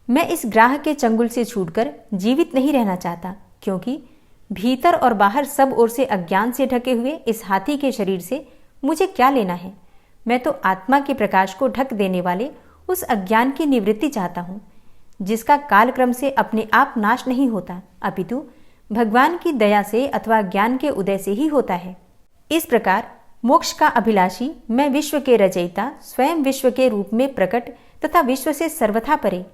मैं इस ग्राह के चंगुल से छूटकर जीवित नहीं रहना चाहता, क्योंकि भीतर और बाहर सब ओर से अज्ञान से ढके हुए इस हाथी के शरीर से मुझे क्या लेना है। मैं तो आत्मा के प्रकाश को ढक देने वाले उस अज्ञान की निवृत्ति चाहता हूँ, जिसका कालक्रम से अपने आप नाश नहीं होता, अपितु भगवान की दया से अथवा ज्ञान के उदय से ही होता है। इस प्रकार मोक्ष का अभिलाषी मैं विश्व के रचयिता, स्वयं विश्व के रूप में प्रकट तथा विश्व से सर्वथा परे,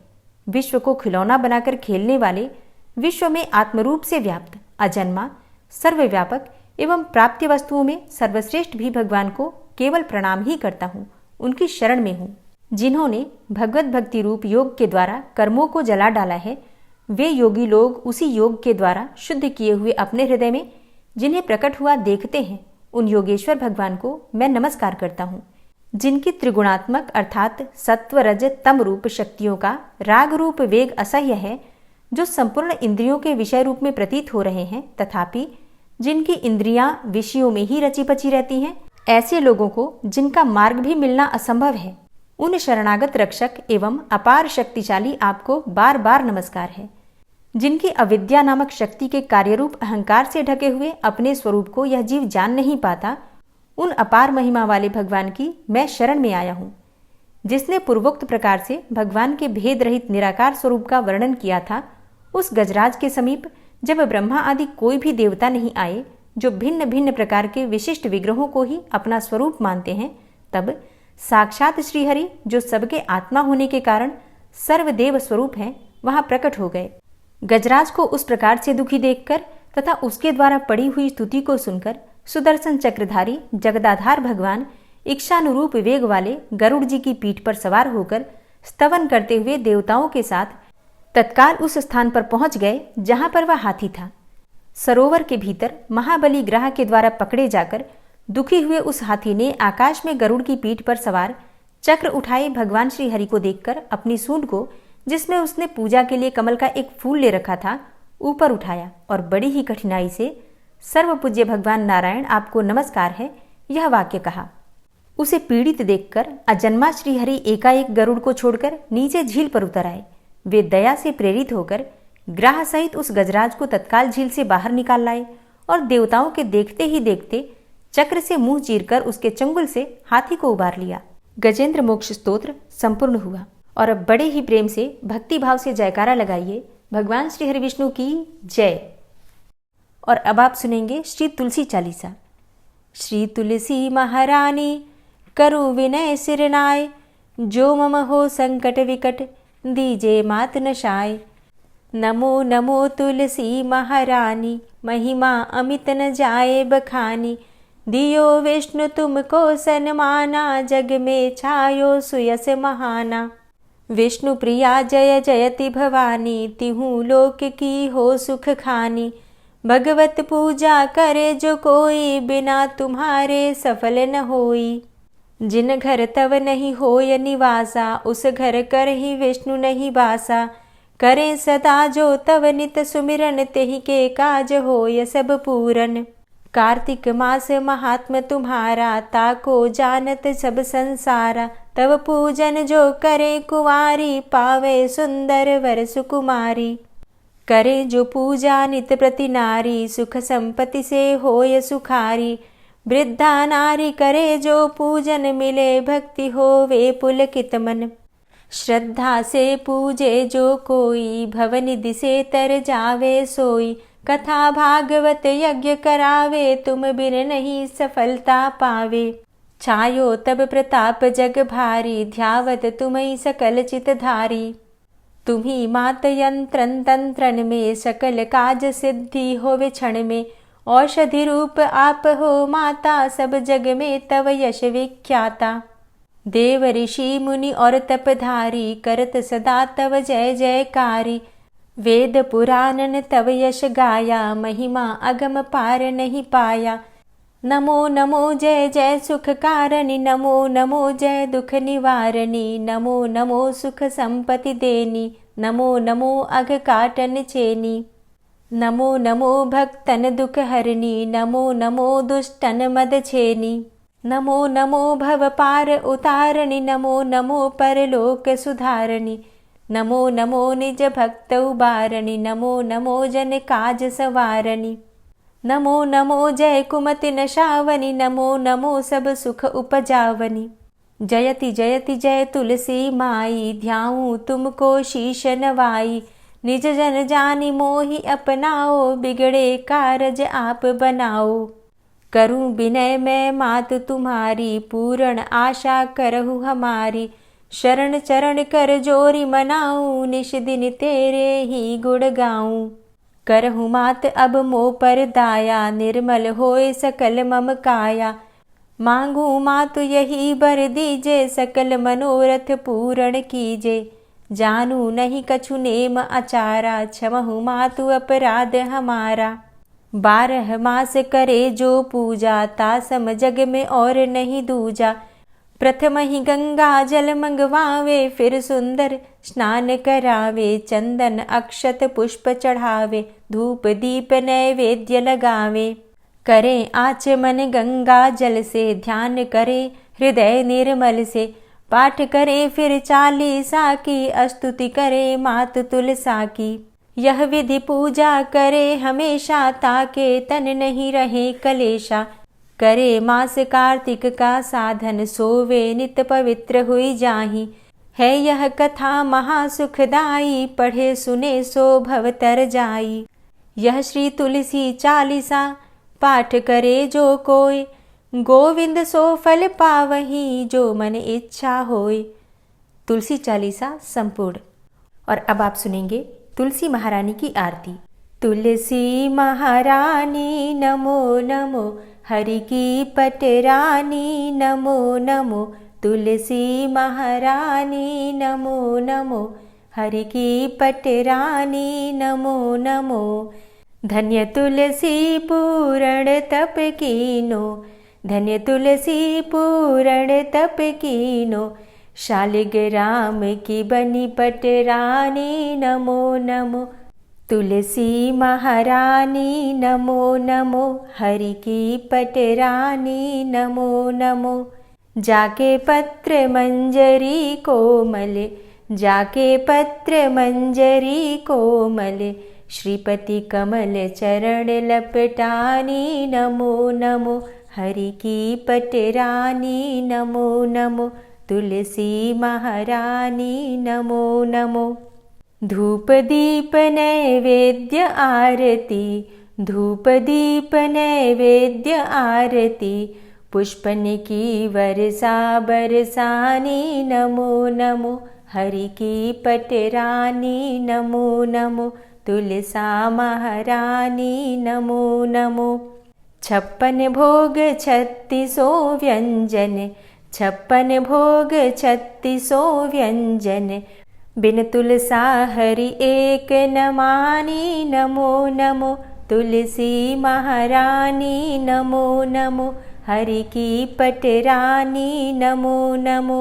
विश्व को खिलौना बनाकर खेलने वाले, विश्व में आत्मरूप से व्याप्त, अजन्मा, सर्वव्यापक एवं प्राप्य वस्तुओं में सर्वश्रेष्ठ भी भगवान को केवल प्रणाम ही करता हूँ, उनकी शरण में हूँ। जिन्होंने भगवत भक्ति रूप योग के द्वारा कर्मों को जला डाला है, वे योगी लोग उसी योग के द्वारा शुद्ध किए हुए अपने हृदय में जिन्हें प्रकट हुआ देखते हैं, उन योगेश्वर भगवान को मैं नमस्कार करता हूँ। जिनकी त्रिगुणात्मक अर्थात सत्व, रज, तम रूप शक्तियों का राग रूप वेग असह्य है, जो संपूर्ण इंद्रियों के विषय रूप में प्रतीत हो रहे हैं, तथापि जिनकी इंद्रियां विषयों में ही रची पची रहती हैं, ऐसे लोगों को जिनका मार्ग भी मिलना असंभव है, उन शरणागत रक्षक एवं अपार शक्तिशाली आपको बार बार नमस्कार है। जिनकी अविद्या नामक शक्ति के कार्यरूप अहंकार से ढके हुए अपने स्वरूप को यह जीव जान नहीं पाता, उन अपार महिमा वाले भगवान की मैं शरण में आया हूँ। जिसने पूर्वोक्त प्रकार से भगवान के भेद रहित निराकार स्वरूप का वर्णन किया था, उस गजराज के समीप जब ब्रह्मा आदि कोई भी देवता नहीं आए, जो भिन्न भिन्न प्रकार के विशिष्ट विग्रहों को ही अपना स्वरूप मानते हैं, तब साक्षात श्रीहरि, जो सबके आत्मा होने के कारण सर्वदेव स्वरूप हैं, वहां प्रकट हो गए। गजराज को उस प्रकार से दुखी देखकर तथा उसके द्वारा पड़ी हुई स्तुति को सुनकर सुदर्शन चक्रधारी जगदाधार भगवान इच्छानुरूप वेग वाले गरुड़ जी की पीठ पर सवार होकर स्तवन करते हुए देवताओं के साथ तत्काल उस स्थान पर पहुंच गए जहां पर वह हाथी था। सरोवर के भीतर महाबली ग्रह के द्वारा पकड़े जाकर दुखी हुए उस हाथी ने आकाश में गरुड़ की पीठ पर सवार चक्र उठाए भगवान श्री हरि को देखकर अपनी सूंड को, जिसमें उसने पूजा के लिए कमल का एक फूल ले रखा था, ऊपर उठाया और बड़ी ही कठिनाई से सर्वपूज्य भगवान नारायण आपको नमस्कार है, यह वाक्य कहा। उसे पीड़ित देखकर अजन्मा श्रीहरि एकाएक गरुड़ को छोड़कर नीचे झील पर उतर आए। वे दया से प्रेरित होकर ग्राह सहित उस गजराज को तत्काल झील से बाहर निकाल लाए और देवताओं के देखते ही देखते चक्र से मुंह चीरकर उसके चंगुल से हाथी को उबार लिया। गजेंद्र मोक्ष स्तोत्र संपूर्ण हुआ और अब बड़े ही प्रेम से भक्ति भाव से जयकारा लगाइए, भगवान श्री हरि विष्णु की जय। और अब आप सुनेंगे श्री तुलसी चालीसा। श्री तुलसी महारानी करु विनय सिरनाय, जो मम हो संकट विकट दीजे मात नशाय। नमो नमो तुलसी महारानी, महिमा अमित न जाए बखानी। दियो विष्णु तुमको सन्माना, जग में छायो सुयस महाना। विष्णु प्रिया जय जयति भवानी, तिहु लोक की हो सुख खानी। भगवत पूजा करे जो कोई, बिना तुम्हारे सफल न होई। जिन घर तव नहीं होय निवासा, उस घर कर ही विष्णु नहीं बासा। करें सदा जो तव नित सुमिरन, तेहि के काज होय सब पूरन। कार्तिक मास महात्म तुम्हारा, ताको जानत सब संसारा। तव पूजन जो करे कुंवारी, पावे सुंदर वर सुकुमारी। करे जो पूजा नित प्रति नारी, सुख संपत्ति से होय सुखारी। वृद्धा नारी करे जो पूजन, मिले भक्ति होवे पुलकित मन। श्रद्धा से पूजे जो कोई, भवनिधि से तर जावे सोई। कथा भागवत यज्ञ करावे, तुम बिन नहीं सफलता पावे। छायो तब प्रताप जग भारी, ध्यावत तुम्हीं सकल चित धारी। तुम्ही मात यंत्रन तंत्रन में, सकल काज सिद्धि होवे क्षण में। औषधि रूप आप हो माता, सब जग में तव यश विख्याता। देव ऋषि मुनि और तपधारी, करत सदा तव जय जयकारी। वेद पुराणन तव यश गाया, महिमा अगम पार नहीं पाया। नमो नमो जय जय सुख कारणी, नमो नमो जय दुख निवारणी। नमो नमो सुख संपत्ति देनी, नमो नमो अघ काटन चेनी। नमो नमो भक्तन दुख हरणी, नमो नमो दुष्टन मद छेनी। नमो नमो भव पार उतारणी, नमो नमो परलोक सुधारणी। नमो नमो निज भक्त उबारणी, नमो नमो जन काज सवारणी। नमो नमो जय कुमति नशावनी, नमो नमो सब सुख उपजावनी। जयति जयति जय तुलसी माई, ध्याऊं तुमको शीश नवाई। निज जन जानि मोहि अपनाओ, बिगड़े कारज आप बनाओ। करूं विनय मैं मात तुम्हारी, पूर्ण आशा करहु हमारी। शरण चरण कर जोरी मनाऊं, निश दिन तेरे ही गुण गाऊं। करहु मात अब मोह पर दाया, निर्मल होए सकल मम काया। मांगू मातु यही बर दीजे, सकल मनोरथ पूर्ण कीजे। जानू नहीं कछु नेम आचारा, क्षमहु मातु अपराध हमारा। 12 मास करे जो पूजा, तासम जग में और नहीं दूजा। प्रथम ही गंगा जल मंगवावे, फिर सुंदर स्नान करावे। चंदन अक्षत पुष्प चढ़ावे, धूप दीप नैवेद्य लगावे। करें आचमन गंगा जल से, ध्यान करे हृदय निर्मल से। पाठ करे फिर चालीसा की, स्तुति करे मात तुलसा की। यह विधि पूजा करे हमेशा, ताके तन नहीं रहे कलेशा। करे मास कार्तिक का साधन, सोवे नित पवित्र हुई जाहि। है यह कथा महासुखदाई, पढ़े सुने सो भव तर जाई। यह श्री तुलसी चालीसा पाठ करे जो कोय, गोविंद सो फल पावही, जो मन इच्छा होय। तुलसी चालीसा संपूर्ण। और अब आप सुनेंगे तुलसी महारानी की आरती। तुलसी महारानी नमो नमो, हरि की पटरानी नमो नमो। तुलसी महारानी नमो नमो, हरि की पटरानी नमो नमो। धन्य तुलसी पूर्ण तप कीनो, धन्य तुलसी पूर्ण तप कीनो। शालिग्राम की बनी पटरानी नमो नमो। तुलसी महारानी नमो नमो, हरि की पटरानी नमो नमो। जाके पत्र मंजरी कोमल, जाके पत्र मंजरी कोमल। श्रीपति कमल चरण लपटानी नमो नमो, हरि की पटरानी नमो नमो। तुलसी महारानी नमो नमो। धूप दीप नैवेद्य आरती, धूप दीप नैवेद्य आरती, पुष्पन की वर्षा बरसानी, नमो नमो हरि की पटरानी, नमो नमो तुलसा महारानी, नमो नमो। 56 भोग 36 व्यंजन, 56 भोग 36 व्यंजन, बिन तुलसा हरि एक न मानी, नमो नमो तुलसी महारानी, नमो नमो हरि की पटरानी, नमो नमो।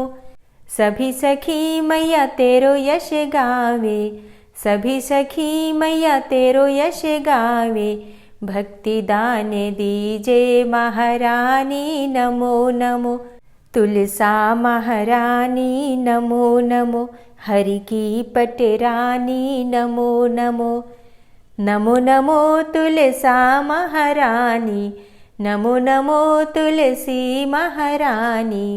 सभी सखी मैया तेरो यश गावे, सभी सखी मैया तेरो यश गावे, भक्ति दान दीजे महारानी, नमो नमो तुलसा महारानी, नमो नमो हरि की पटरानी, नमो नमो। नमो नमो तुलसा महारानी, नमो नमो तुलसी महारानी,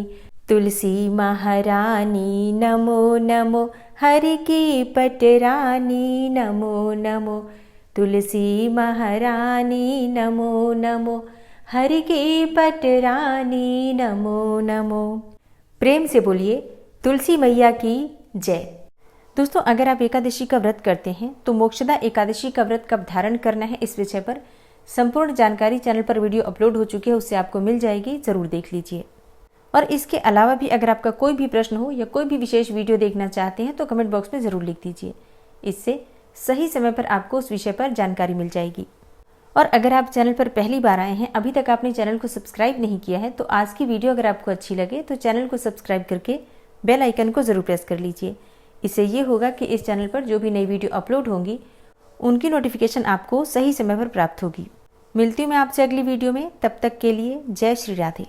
तुलसी महारानी, नमो नमो हरि की पटरानी, नमो नमो तुलसी महारानी, नमो नमो हरि की पटरानी, नमो नमो। प्रेम से बोलिए तुलसी मैया की जय। दोस्तों, अगर आप एकादशी का व्रत करते हैं तो मोक्षदा एकादशी का व्रत कब धारण करना है, इस विषय पर संपूर्ण जानकारी चैनल पर वीडियो अपलोड हो चुकी है, उससे आपको मिल जाएगी, जरूर देख लीजिए। और इसके अलावा भी अगर आपका कोई भी प्रश्न हो या कोई भी विशेष वीडियो देखना चाहते हैं तो कमेंट बॉक्स में ज़रूर लिख दीजिए, इससे सही समय पर आपको उस विषय पर जानकारी मिल जाएगी। और अगर आप चैनल पर पहली बार आए हैं, अभी तक आपने चैनल को सब्सक्राइब नहीं किया है, तो आज की वीडियो अगर आपको अच्छी लगे तो चैनल को सब्सक्राइब करके बेल आइकन को ज़रूर प्रेस कर लीजिए। इससे ये होगा कि इस चैनल पर जो भी नई वीडियो अपलोड होंगी उनकी नोटिफिकेशन आपको सही समय पर प्राप्त होगी। मिलती हूँ मैं आपसे अगली वीडियो में, तब तक के लिए जय श्री राधे।